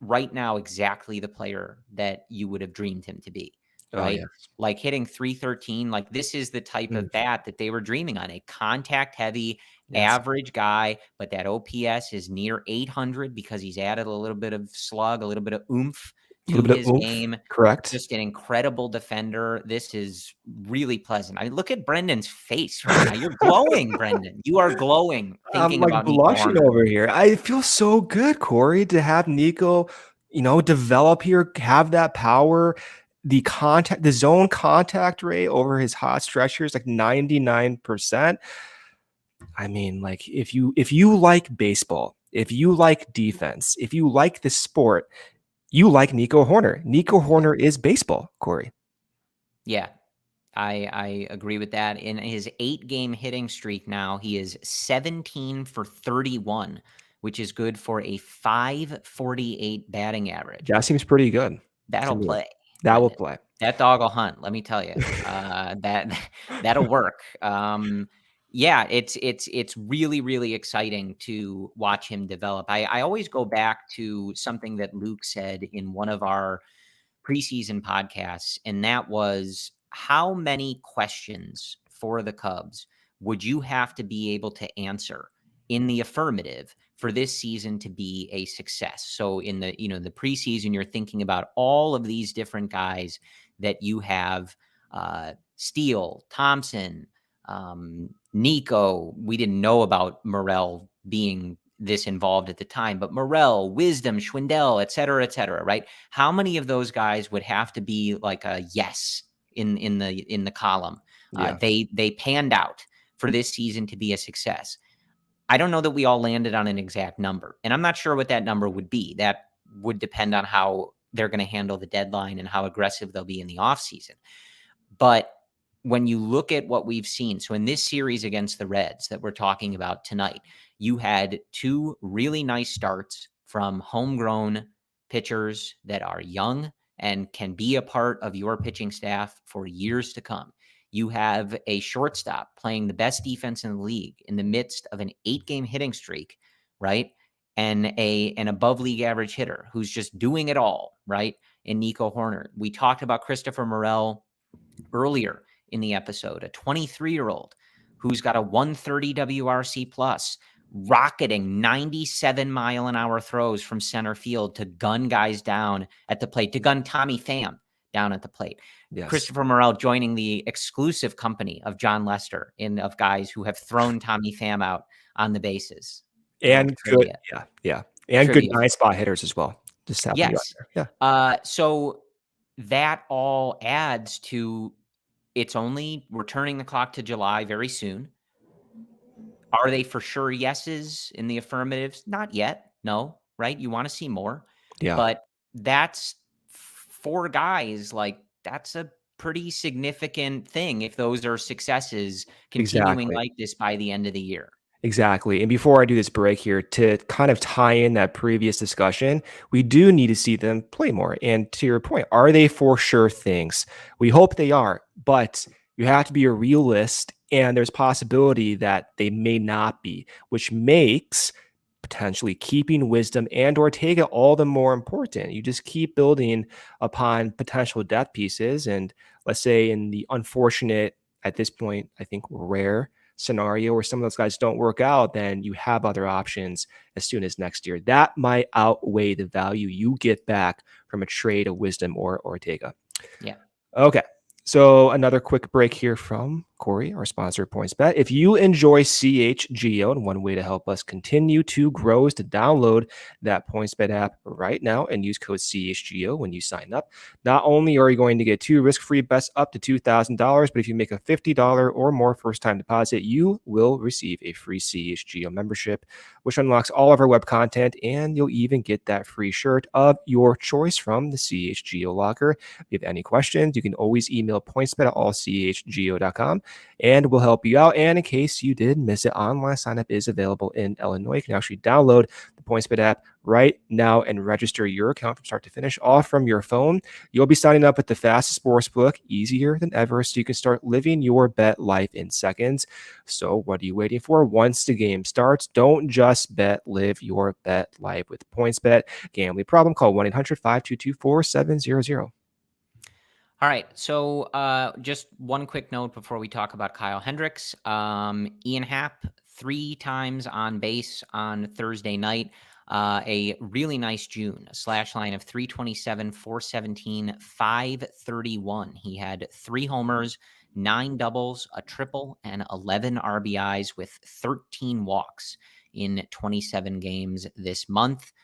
right now exactly the player that you would have dreamed him to be. Right? Yes. Like hitting 313, like this is the type of bat that they were dreaming on, a contact heavy, average guy, but that OPS is near 800 because he's added a little bit of slug, a little bit of oomph to his game. Correct. Just an incredible defender. This is really pleasant. I mean, look at Brendan's face right now. You're glowing, Brendan. You are glowing thinking I'm about blushing Nico Hoerner. over here. I feel so good, Corey, to have Nico, develop here, have that power. The zone contact rate over his hot stretchers, like 99%. I mean, like if you like baseball, if you like defense, if you like the sport, you like Nico Hoerner. Nico Hoerner is baseball, Corey. Yeah, I agree with that. In his 8-game hitting streak now, he is 17 for 31, which is good for a 548 batting average. That seems pretty good. That'll play. That will play. That dog will hunt, let me tell you. That'll work. Yeah, it's really, really exciting to watch him develop. I always go back to something that Luke said in one of our preseason podcasts, and that was how many questions for the Cubs would you have to be able to answer in the affirmative for this season to be a success? So in the, the preseason, you're thinking about all of these different guys that you have, Steele, Thompson, Nico. We didn't know about Morel being this involved at the time, but Morel, Wisdom, Schwindel, et cetera, right? How many of those guys would have to be like a yes in the column? Yeah, They panned out for this season to be a success. I don't know that we all landed on an exact number, and I'm not sure what that number would be. That would depend on how they're going to handle the deadline and how aggressive they'll be in the offseason. But when you look at what we've seen, so in this series against the Reds that we're talking about tonight, you had two really nice starts from homegrown pitchers that are young and can be a part of your pitching staff for years to come. You have a shortstop playing the best defense in the league in the midst of an 8-game hitting streak, right? And an above league average hitter who's just doing it all, right? In Nico Hoerner. We talked about Christopher Morel earlier in the episode, a 23-year-old who's got a 130 WRC plus, rocketing 97-mile-an-hour throws from center field to gun guys down at the plate, to gun Tommy Pham down at the plate. yes. Christopher Morel joining the exclusive company of John Lester of guys who have thrown Tommy Pham out on the bases. Little And good, trivia. yeah, yeah. And good Trivia. 9-spot hitters as well. Just having you out Yes. there. Yeah. So that all adds to, we're turning the clock to July very soon. Are they for sure yeses in the affirmatives? Not yet. No, right? You want to see more. Yeah, But that's 4 guys. Like, that's a pretty significant thing if those are successes continuing exactly. like this by the end of the year. Exactly. And before I do this break here, to kind of tie in that previous discussion, we do need to see them play more. And to your point, are they for sure things? We hope they are, but you have to be a realist, and there's possibility that they may not be, which makes potentially keeping Wisdom and Ortega all the more important. You just keep building upon potential depth pieces. And let's say in the unfortunate, at this point, I think rare scenario where some of those guys don't work out, then you have other options as soon as next year. That might outweigh the value you get back from a trade of Wisdom or Ortega. Yeah. Okay. So another quick break here from Corey, our sponsor, PointsBet. If you enjoy CHGO, and one way to help us continue to grow is to download that PointsBet app right now and use code CHGO when you sign up. Not only are you going to get 2 risk-free bets up to $2,000, but if you make a $50 or more first-time deposit, you will receive a free CHGO membership, which unlocks all of our web content, and you'll even get that free shirt of your choice from the CHGO locker. If you have any questions, you can always email pointsbet@allchgo.com and we'll help you out. And in case you did miss it, online sign up is available in Illinois. You can actually download the PointsBet app right now and register your account from start to finish, all from your phone. You'll be signing up with the fastest sportsbook, easier than ever, so you can start living your bet life in seconds. So what are you waiting for? Once the game starts, don't just bet, live your bet life with PointsBet. Gambling problem? Call 1-800-522-4700. All right. So just one quick note before we talk about Kyle Hendricks. Ian Happ, 3 times on base on Thursday night. A really nice June, a slash line of 327, 417, 531. He had 3 homers, 9 doubles, a triple, and 11 RBIs with 13 walks in 27 games this month.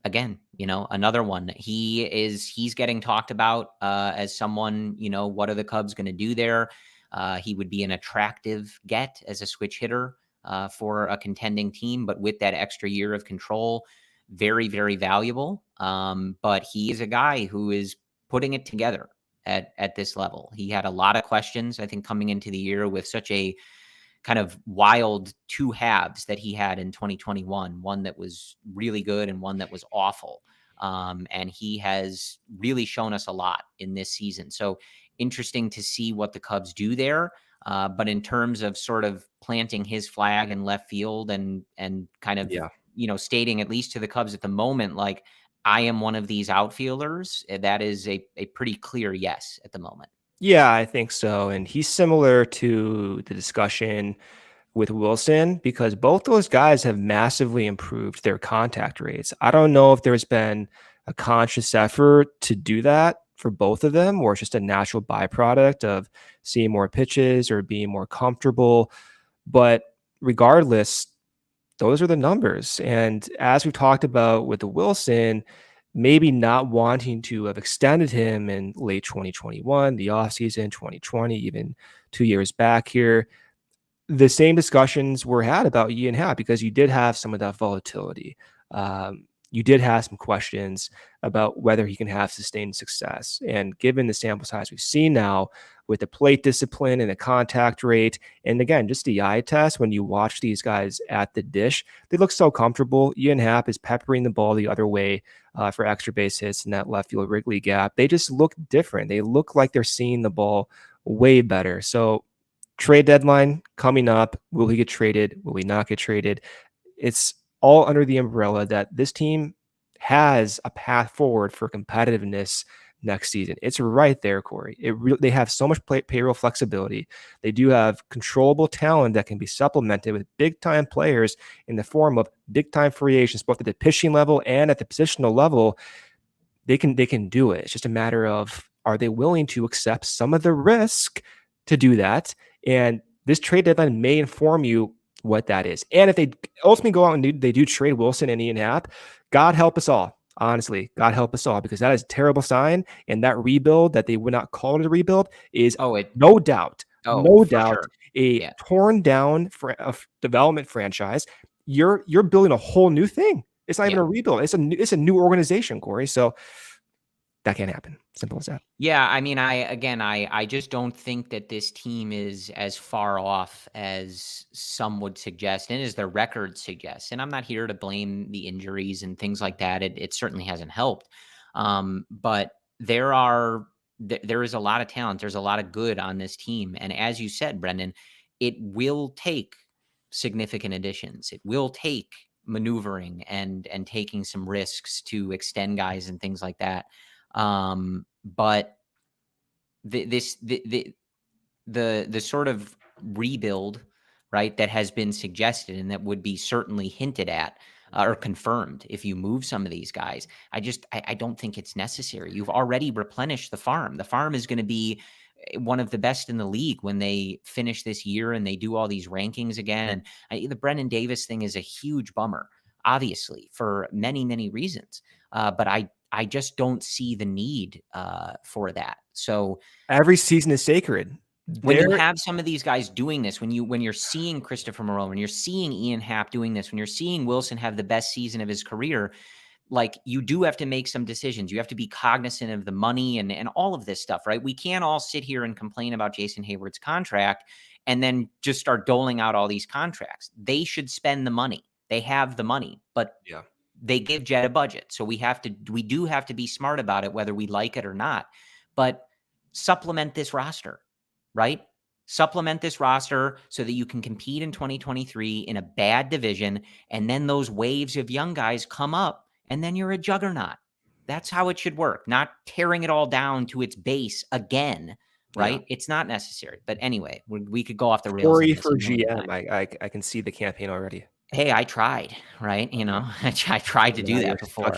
Again, another one. He's getting talked about as someone, what are the Cubs going to do there? He would be an attractive get as a switch hitter for a contending team, but with that extra year of control, very, very valuable. But he is a guy who is putting it together at this level. He had a lot of questions, I think, coming into the year with such a kind of wild 2 halves that he had in 2021, one that was really good and one that was awful. And he has really shown us a lot in this season. So interesting to see what the Cubs do there. But in terms of sort of planting his flag in left field and kind of, Yeah. stating at least to the Cubs at the moment, like, I am one of these outfielders, that is a pretty clear yes at the moment. Yeah, I think so. And he's similar to the discussion with Wilson because both those guys have massively improved their contact rates. I don't know if there's been a conscious effort to do that for both of them, or it's just a natural byproduct of seeing more pitches or being more comfortable. But regardless, those are the numbers. And as we've talked about with the Wilson, maybe not wanting to have extended him in late 2021, the offseason, 2020, even 2 years back here, the same discussions were had about Ian Happ because you did have some of that volatility. You did have some questions about whether he can have sustained success. And given the sample size we've seen now with the plate discipline and the contact rate, and again, just the eye test, when you watch these guys at the dish, they look so comfortable. Ian Happ is peppering the ball the other way for extra base hits in that left field Wrigley gap. They just look different. They look like they're seeing the ball way better. So trade deadline coming up. Will he get traded? Will he not get traded? It's all under the umbrella that this team has a path forward for competitiveness next season. It's right there, Corey. They have so much payroll flexibility. They do have controllable talent that can be supplemented with big time players in the form of big time free agents, both at the pitching level and at the positional level. They can do it. It's just a matter of, are they willing to accept some of the risk to do that? And this trade deadline may inform you what that is. And if they ultimately go out and they do trade Wilson and Ian Happ, God help us all. Honestly, God help us all, because that is a terrible sign. And that rebuild that they would not call it a rebuild is no doubt for sure. a torn down development franchise. You're building a whole new thing. It's not even a rebuild. It's a new organization, Corey. So that can't happen. Simple as that. Yeah, I mean, I just don't think that this team is as far off as some would suggest and as their record suggests. And I'm not here to blame the injuries and things like that. It certainly hasn't helped. But there is a lot of talent. There's a lot of good on this team. And as you said, Brendan, it will take significant additions. It will take maneuvering and taking some risks to extend guys and things like that. But the sort of rebuild, right, that has been suggested and that would be certainly hinted at or confirmed if you move some of these guys, I don't think it's necessary. You've already replenished the farm. The farm is going to be one of the best in the league when they finish this year and they do all these rankings again. And the Brennan Davis thing is a huge bummer, obviously, for many, many reasons. But I just don't see the need for that. So every season is sacred. When you have some of these guys doing this, when you're seeing Christopher Morel, when you're seeing Ian Happ doing this, when you're seeing Wilson have the best season of his career, like, you do have to make some decisions. You have to be cognizant of the money and all of this stuff, right? We can't all sit here and complain about Jason Hayward's contract and then just start doling out all these contracts. They should spend the money. They have the money, but they give Jet a budget. So we do have to be smart about it, whether we like it or not. But supplement this roster, right? Supplement this roster so that you can compete in 2023 in a bad division. And then those waves of young guys come up and then you're a juggernaut. That's how it should work. Not tearing it all down to its base again, right? Yeah. It's not necessary. But anyway, we could go off the rails. Story for GM. I can see the campaign already. Hey, I tried, right? I tried to do that before.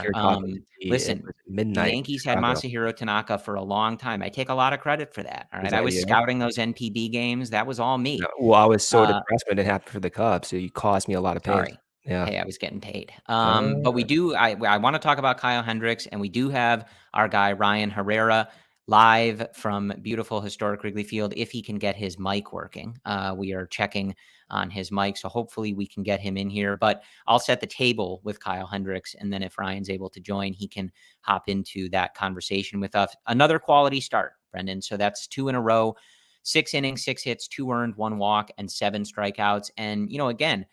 Listen, midnight. The Yankees had Masahiro Tanaka for a long time. I take a lot of credit for that. All right. I was scouting those NPB games. That was all me. No, well, I was so depressed when it happened for the Cubs. So you caused me a lot of pain. Sorry. Yeah. Hey, I was getting paid. But I want to talk about Kyle Hendricks, and we do have our guy, Ryan Herrera, live from beautiful historic Wrigley Field. If he can get his mic working, we are checking on his mic. So hopefully we can get him in here, but I'll set the table with Kyle Hendricks. And then if Ryan's able to join, he can hop into that conversation with us. Another quality start, Brendan. So that's 2 in a row, 6 innings, 6 hits, 2 earned, 1 walk, and 7 strikeouts. And, again,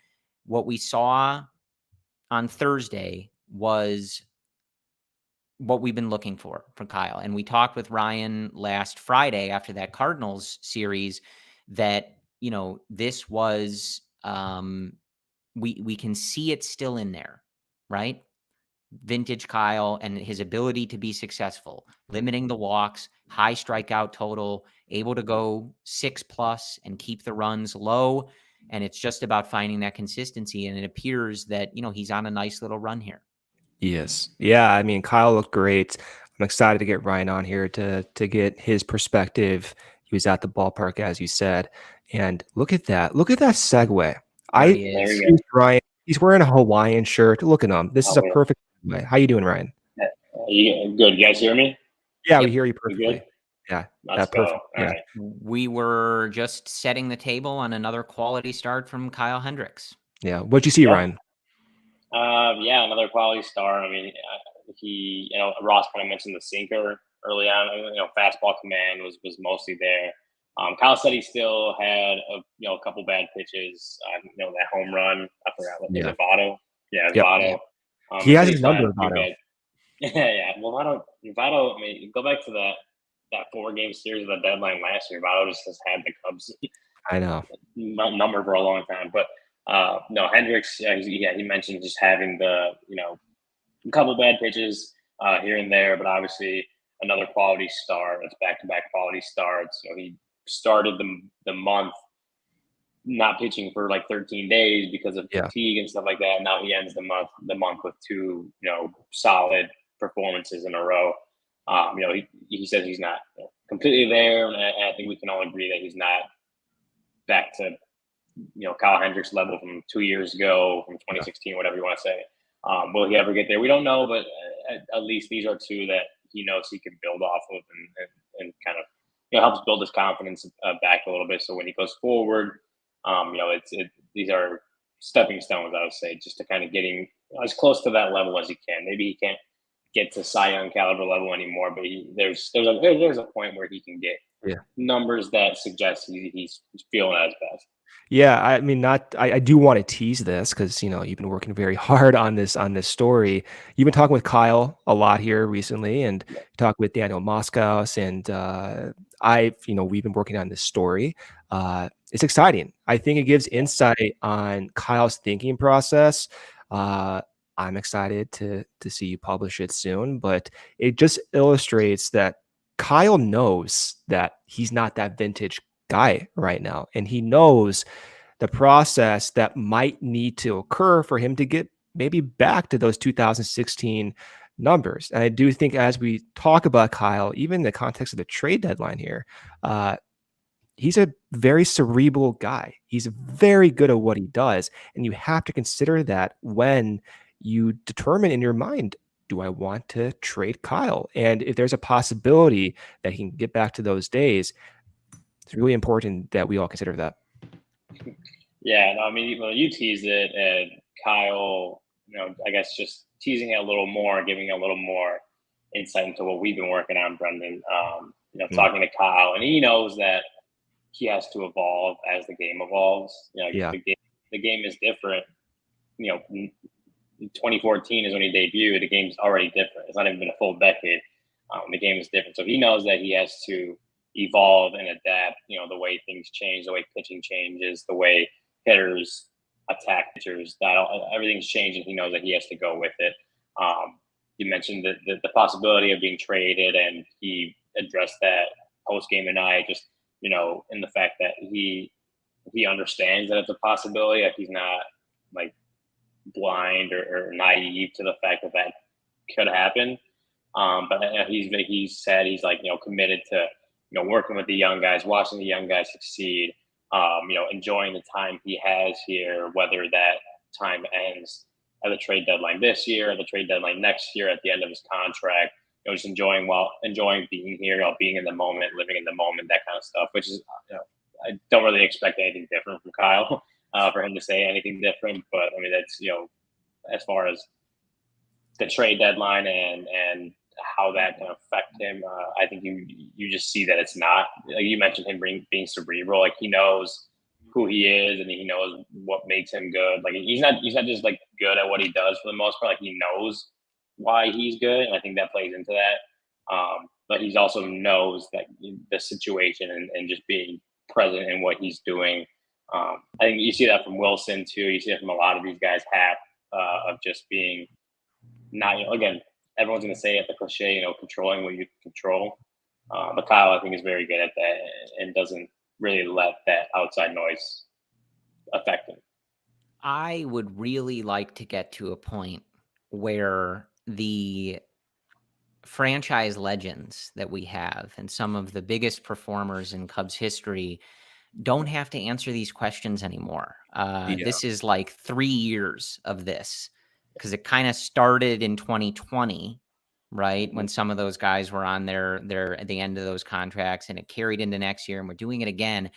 what we saw on Thursday was what we've been looking for from Kyle. And we talked with Ryan last Friday after that Cardinals series. that, this was, we can see it still in there, right? Vintage Kyle and his ability to be successful, limiting the walks, high strikeout total, able to go 6+ and keep the runs low. And it's just about finding that consistency. And it appears that, he's on a nice little run here. Yes. Yeah. I mean, Kyle looked great. I'm excited to get Ryan on here to get his perspective. He was at the ballpark, as you said. And look at that. Look at that segue. There I he is. see Ryan. He's wearing a Hawaiian shirt. Look at him. This is a yeah. perfect segue. How you doing, Ryan? Good. You guys hear me? Yeah, Yep. we hear you perfectly. Good? Yeah. Let's perfect. go. All right. We were just setting the table on another quality start from Kyle Hendricks. Yeah. What'd you see, Ryan? Yeah, another quality start. I mean, he, Ross kind of mentioned the sinker early on. Fastball command was mostly there. Kyle said he still had a couple bad pitches. That home run. I forgot what was it, Votto? Yeah, Yep. Votto. He has his number, Votto. Yeah. Well, Votto. I mean, go back to that 4-game series of the deadline last year. Votto just has had the Cubs. I know. Number for a long time, but no, Hendricks. He mentioned just having a couple bad pitches here and there, but obviously another quality start. It's back-to-back quality starts. He started the month not pitching for like 13 days because of fatigue and stuff like that. Now he ends the month with 2 solid performances in a row. He says he's not completely there, and I think we can all agree that he's not back to Kyle Hendricks level from 2 years ago, from 2016, whatever you want to say. Will he ever get there? We don't know, but at least these are 2 that he knows he can build off of and kind of helps build his confidence back a little bit. So when he goes forward, these are stepping stones, I would say, just to kind of getting as close to that level as he can. Maybe he can't get to Cy Young caliber level anymore, but there's a point where he can get numbers that suggest he's feeling at his best. Yeah, I mean, I do want to tease this because you've been working very hard on this story. You've been talking with Kyle a lot here recently, and talked with Daniel Moskowitz, and we've been working on this story. It's exciting. I think it gives insight on Kyle's thinking process. I'm excited to see you publish it soon, but it just illustrates that Kyle knows that he's not that vintage guy right now, and he knows the process that might need to occur for him to get maybe back to those 2016 numbers. And I do think, as we talk about Kyle, even in the context of the trade deadline here, he's a very cerebral guy. He's very good at what he does, and you have to consider that when you determine in your mind, do I want to trade Kyle? And if there's a possibility that he can get back to those days, it's really important that we all consider that. Yeah, I mean, you teased it, and Kyle, I guess just teasing it a little more, giving a little more insight into what we've been working on, Brendan. Talking to Kyle, and he knows that he has to evolve as the game evolves. The game is different. 2014 is when he debuted. The game's already different. It's not even been a full decade. The game is different, so he knows that he has to evolve and adapt. The way things change, the way pitching changes, the way hitters attack pitchers. Everything's changing. He knows that he has to go with it. You mentioned the possibility of being traded, and he addressed that post game tonight. Just in the fact that he understands that it's a possibility. That he's not like blind or naive to the fact that could happen. But he said he's committed to working with the young guys, watching the young guys succeed. Enjoying the time he has here, whether that time ends at the trade deadline this year, at the trade deadline next year, at the end of his contract. Just enjoying being here, being in the moment, living in the moment, that kind of stuff. Which is, I don't really expect anything different from Kyle for him to say anything different. But I mean, that's as far as the trade deadline and how that can affect him. I think you just see that it's not, like you mentioned, him being cerebral. Like he knows who he is, and he knows what makes him good. Like he's not just like good at what he does for the most part. Like he knows why he's good, and I think that plays into that. But he also knows that the situation and just being present in what he's doing. I think you see that from Wilson too. You see that from a lot of these guys, Happ, of just being not, again, everyone's going to say it, the cliche, controlling what you control. But Kyle, I think, is very good at that and doesn't really let that outside noise affect him. I would really like to get to a point where the franchise legends that we have and some of the biggest performers in Cubs history don't have to answer these questions anymore. This is like 3 years of this, because it kind of started in 2020, right? When some of those guys were on their at the end of those contracts, and it carried into next year, and we're doing it again.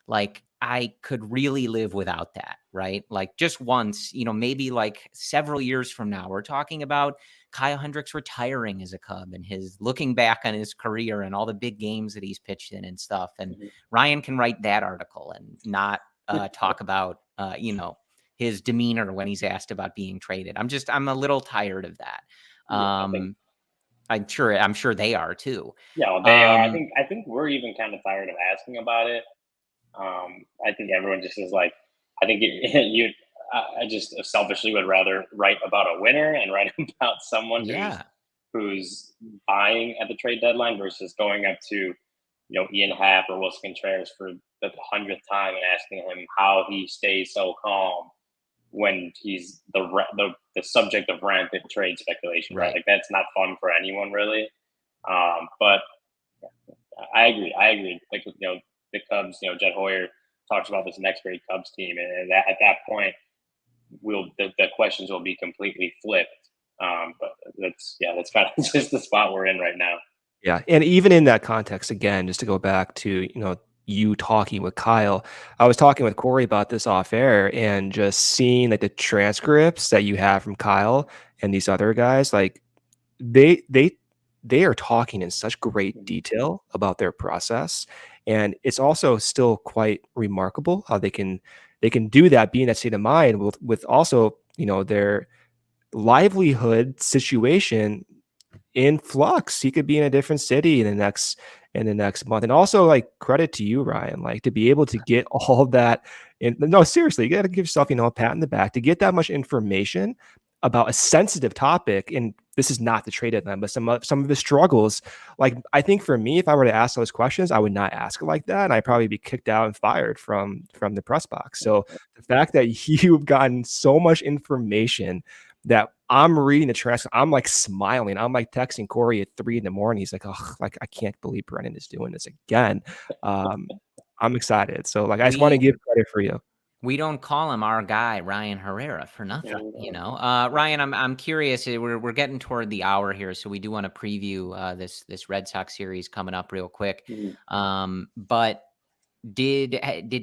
Like, I could really live without that, right? Like, just once, maybe like several years from now, we're talking about Kyle Hendricks retiring as a Cub and his looking back on his career and all the big games that he's pitched in and stuff. And Ryan can write that article and not talk about, his demeanor when he's asked about being traded. I'm a little tired of that. I'm sure they are too. Yeah, well, they are. I think we're even kind of tired of asking about it. I think everyone just is like, I think I just selfishly would rather write about a winner and write about someone who's buying at the trade deadline versus going up to, Ian Happ or Wilson Contreras for the 100th time and asking him how he stays so calm when he's the subject of rampant trade speculation. Right? Like, that's not fun for anyone, really. But I agree. Like, the Cubs, Jed Hoyer talks about this next great Cubs team, and at that point, the questions will be completely flipped. But that's kind of just the spot we're in right now. Yeah, and even in that context, again, just to go back to you talking with Kyle, I was talking with Corey about this off air, and just seeing like the transcripts that you have from Kyle and these other guys, like they are talking in such great detail about their process. And it's also still quite remarkable how they can do that, being that state of mind with also, their livelihood situation in flux. He could be in a different city in the next month. And also, like, credit to you, Ryan, like, to be able to get all that. And no, seriously, you got to give yourself, a pat in the back to get that much information about a sensitive topic. And this is not the trade deadline, but some of the struggles. Like, I think for me, if I were to ask those questions, I would not ask it like that, and I'd probably be kicked out and fired from the press box. So the fact that you've gotten so much information that I'm reading the transcript, I'm like smiling. I'm like texting Corey at 3 a.m. He's like, "Oh, like, I can't believe Brennan is doing this again." I'm excited. So, like, I just want to give credit for you. We don't call him our guy, Ryan Herrera, for nothing, Ryan, I'm curious. We're getting toward the hour here, so we do want to preview this Red Sox series coming up real quick. But did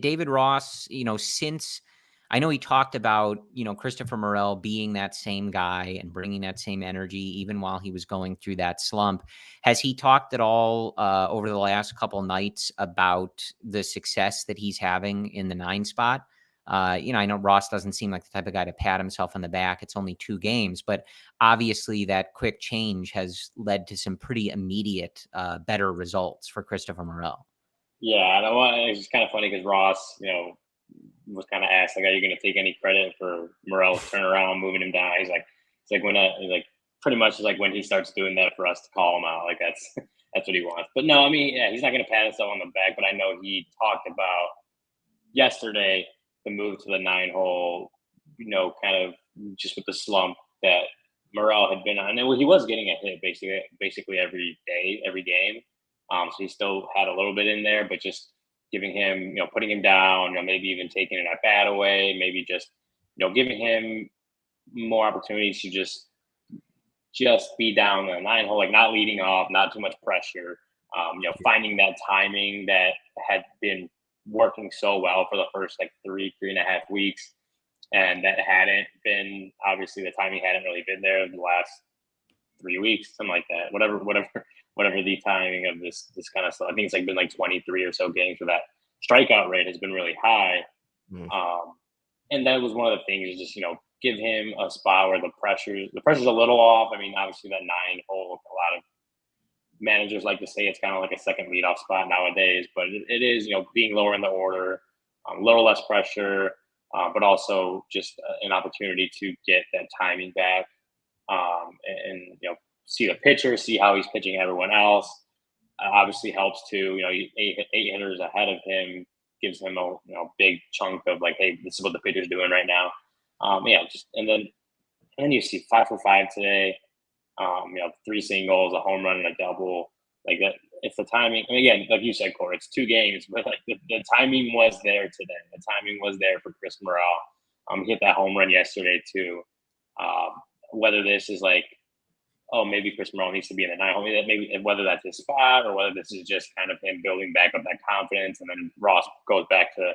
David Ross, since I know he talked about, Christopher Morel being that same guy and bringing that same energy even while he was going through that slump, has he talked at all over the last couple nights about the success that he's having in the 9 spot? I know Ross doesn't seem like the type of guy to pat himself on the back. It's only 2 games, but obviously that quick change has led to some pretty immediate better results for Christopher Morel. Yeah, and it's just kind of funny because Ross, was kind of asked, like, are you going to take any credit for Morel's turnaround, moving him down? He's like pretty much like when he starts doing that for us to call him out, like that's what he wants. But no, I mean, yeah, he's not going to pat himself on the back, but I know he talked about yesterday the move to the 9-hole, kind of just with the slump that Morel had been on. And he was getting a hit basically every day, every game. So he still had a little bit in there, but just giving him, putting him down, maybe even taking an at-bat away, maybe just, giving him more opportunities to just be down the 9-hole, like not leading off, not too much pressure, finding that timing that had been working so well for the first like 3.5 weeks. And that hadn't been, obviously the timing hadn't really been there the last 3 weeks, something like that. Whatever the timing of this kind of stuff. I think it's like been like 23 or so games where that strikeout rate has been really high. And that was one of the things, is just, give him a spot where the pressure's a little off. I mean, obviously that 9-hole, a lot of managers like to say it's kind of like a second leadoff spot nowadays, but it is, being lower in the order, a little less pressure, but also just an opportunity to get that timing back, and see the pitcher, see how he's pitching everyone else. Obviously helps too. Eight hitters ahead of him gives him a big chunk of like, hey, this is what the pitcher's doing right now. Just and then you see 5 for 5 today. 3 singles, a home run, and a double. Like that, if the timing, and again, like you said, Corey, it's 2 games, but like the timing was there today. The timing was there for Chris Morel. He hit that home run yesterday too. Whether this is like, oh, maybe Chris Morel needs to be in the 9 hole, maybe whether that's his spot or whether this is just kind of him building back up that confidence, and then Ross goes back to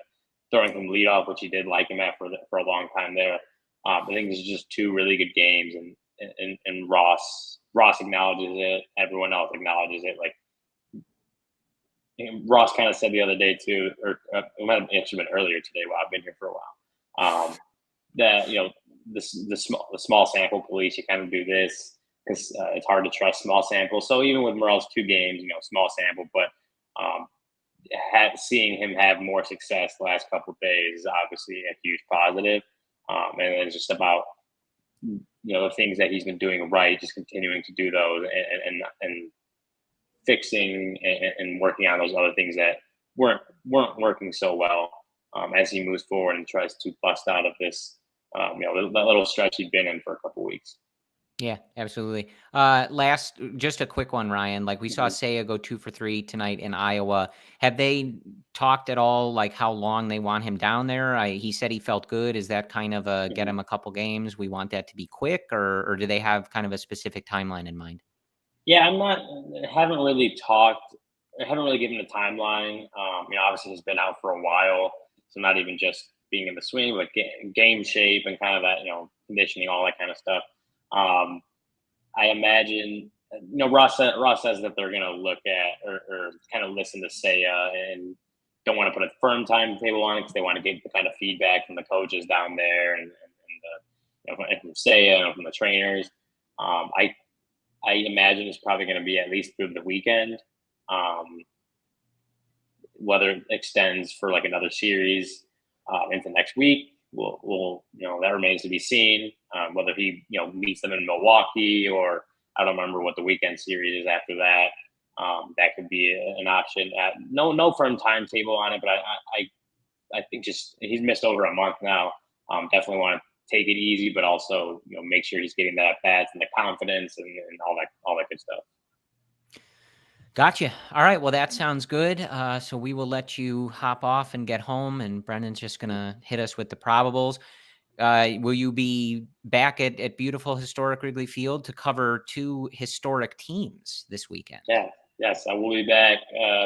throwing him leadoff, which he did like him at for a long time there. I think this is just 2 really good games, and Ross acknowledges it. Everyone else acknowledges it. Like Ross kind of said the other day too, or it might have actually been earlier today while I've been here for a while, that the small sample police, you kind of do this because it's hard to trust small samples. So even with Morel's 2 games, small sample, but seeing him have more success the last couple of days is obviously a huge positive. And it's just about the things that he's been doing right, just continuing to do those and fixing and working on those other things that weren't working so well as he moves forward and tries to bust out of this that little stretch he'd been in for a couple weeks. Yeah, absolutely. Just a quick one, Ryan. Like we saw Seiya go 2 for 3 tonight in Iowa. Have they talked at all, like how long they want him down there? He said he felt good. Is that kind of a get him a couple games? We want that to be quick, or do they have kind of a specific timeline in mind? Yeah, haven't really talked. I haven't really given a timeline. Obviously he's been out for a while, so not even just being in the swing, but game shape and kind of that, conditioning, all that kind of stuff. I imagine, Ross says that they're going to look at or kind of listen to Seiya and don't want to put a firm timetable on it because they want to get the kind of feedback from the coaches down there and from Seiya and from the trainers. I imagine it's probably going to be at least through the weekend. Whether it extends for like another series into next week, we'll that remains to be seen. Whether he meets them in Milwaukee, or I don't remember what the weekend series is after that. That could be an option. No firm timetable on it, but I think just he's missed over a month now. Definitely want to take it easy, but also make sure he's getting that at bats and the confidence and all that good stuff. Gotcha. All right. Well, that sounds good. So we will let you hop off and get home, and Brendan's just going to hit us with the probables. Will you be back at beautiful historic Wrigley Field to cover 2 historic teams this weekend? Yeah. Yes, I will be back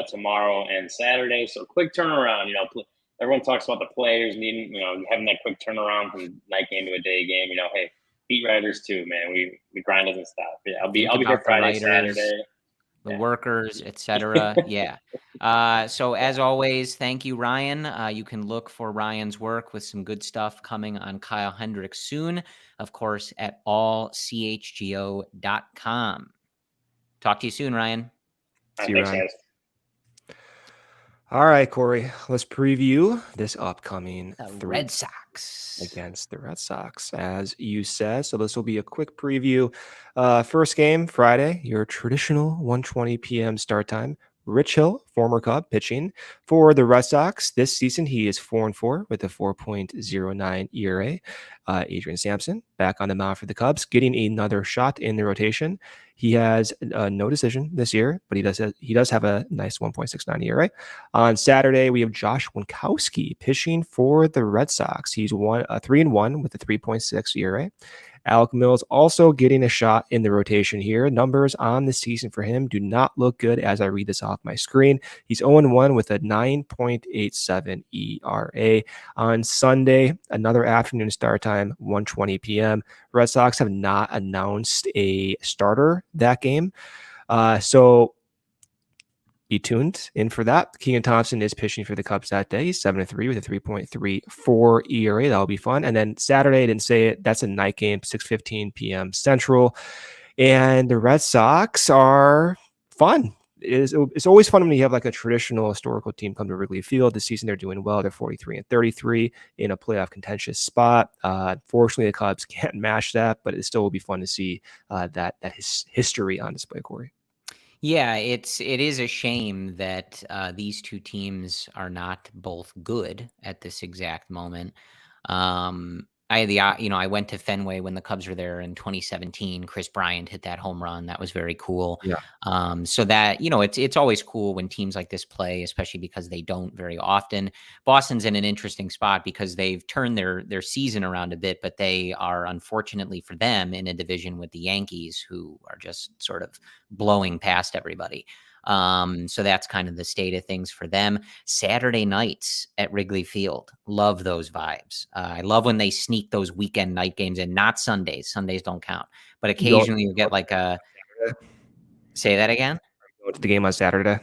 tomorrow and Saturday. So quick turnaround. Everyone talks about the players needing, having that quick turnaround from night game to a day game. Hey, beat writers too, man. We grind doesn't stop. Yeah, I'll be here Friday, Saturday. The workers, etc. Yeah. So as always, thank you, Ryan. You can look for Ryan's work with some good stuff coming on Kyle Hendricks soon, of course, at allchgo.com. Talk to you soon, Ryan. See you, Ryan. All right, Corey, let's preview this upcoming Red Sox against the Red Sox, as you said. So this will be a quick preview. First game, Friday, your traditional 1:20 p.m. start time. Rich Hill, former Cub, pitching for the Red Sox. This season, he is 4-4 with a 4.09 ERA. Adrian Sampson back on the mound for the Cubs, getting another shot in the rotation. He has no decision this year, but he does have a nice 1.69 ERA. On Saturday, we have Josh Winkowski pitching for the Red Sox. He's 3-1 with a 3.6 ERA. Alec Mills also getting a shot in the rotation here. Numbers on the season for him do not look good as I read this off my screen. He's 0-1 with a 9.87 ERA. On Sunday, another afternoon start time, 1:20 p.m. Red Sox have not announced a starter that game. So be tuned in for that. Keegan Thompson is pitching for the Cubs that day. He's 7-3 with a 3.34 ERA. That'll be fun. And then Saturday, I didn't say it, that's a night game, 6:15 p.m. Central. And the Red Sox are fun. It's always fun when you have like a traditional historical team come to Wrigley Field. This season they're doing well. They're 43-33 in a playoff contentious spot. Fortunately, the Cubs can't match that, but it still will be fun to see that history on display, Corey. Yeah, it is a shame that these two teams are not both good at this exact moment. I had I went to Fenway when the Cubs were there in 2017. Chris Bryant hit that home run. That was very cool. Yeah. So that, it's always cool when teams like this play, especially because they don't very often. Boston's in an interesting spot because they've turned their season around a bit, but they are, unfortunately for them, in a division with the Yankees, who are just sort of blowing past everybody. So that's kind of the state of things for them. Saturday nights at Wrigley Field. Love those vibes. I love when they sneak those weekend night games in, not Sundays. Sundays don't count, but occasionally you get like a, say that again. Go to the game on Saturday.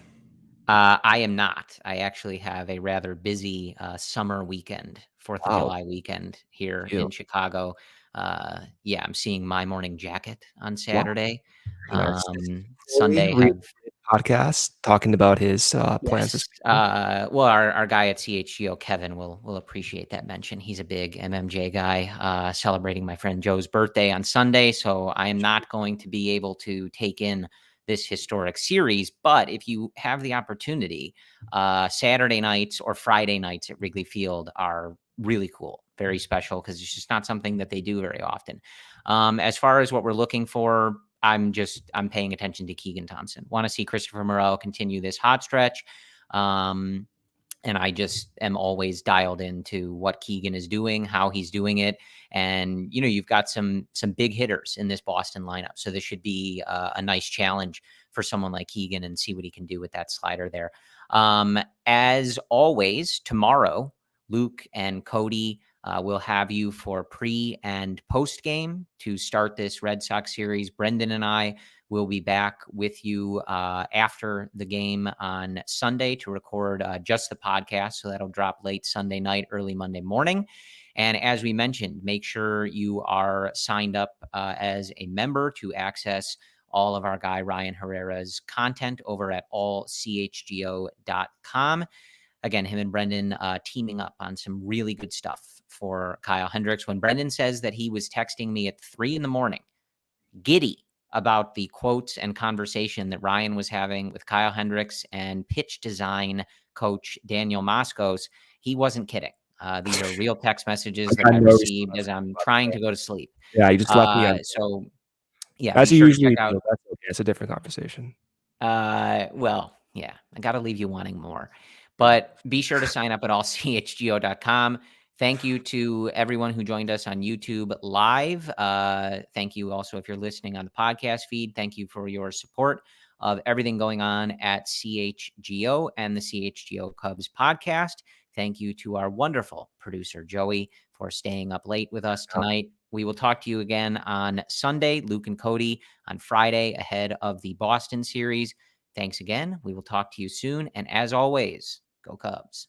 I am not. I actually have a rather busy summer weekend, 4th of July weekend here in Chicago. I'm seeing My Morning Jacket on Saturday. Nice. Sunday podcast talking about his plans. Yes. Well, our guy at CHGO, Kevin, will appreciate that mention. He's a big MMJ guy, celebrating my friend Joe's birthday on Sunday. So I am not going to be able to take in this historic series. But if you have the opportunity, Saturday nights or Friday nights at Wrigley Field are really cool, very special, because it's just not something that they do very often. As far as what we're looking for, I'm paying attention to Keegan Thompson. Want to see Christopher Morel continue this hot stretch. And I just am always dialed into what Keegan is doing, how he's doing it. And, you've got some big hitters in this Boston lineup. So this should be a nice challenge for someone like Keegan, and see what he can do with that slider there. As always, tomorrow, Luke and Cody will have you for pre and post game to start this Red Sox series. Brendan and I will be back with you after the game on Sunday to record just the podcast. So that'll drop late Sunday night, early Monday morning. And as we mentioned, make sure you are signed up as a member to access all of our guy Ryan Herrera's content over at allchgo.com. Again, him and Brendan teaming up on some really good stuff for Kyle Hendricks. When Brendan says that he was texting me at 3 a.m, giddy about the quotes and conversation that Ryan was having with Kyle Hendricks and pitch design coach Daniel Moscos, he wasn't kidding. These are real text messages that I received as I'm trying to go to sleep. Yeah, you just left me on. So, yeah. As you usually do. That's okay. It's a different conversation. Well, yeah, I got to leave you wanting more. But be sure to sign up at allchgo.com. Thank you to everyone who joined us on YouTube live. Thank you also if you're listening on the podcast feed. Thank you for your support of everything going on at CHGO and the CHGO Cubs podcast. Thank you to our wonderful producer, Joey, for staying up late with us tonight. We will talk to you again on Sunday, Luke and Cody on Friday ahead of the Boston series. Thanks again. We will talk to you soon. And as always, go Cubs.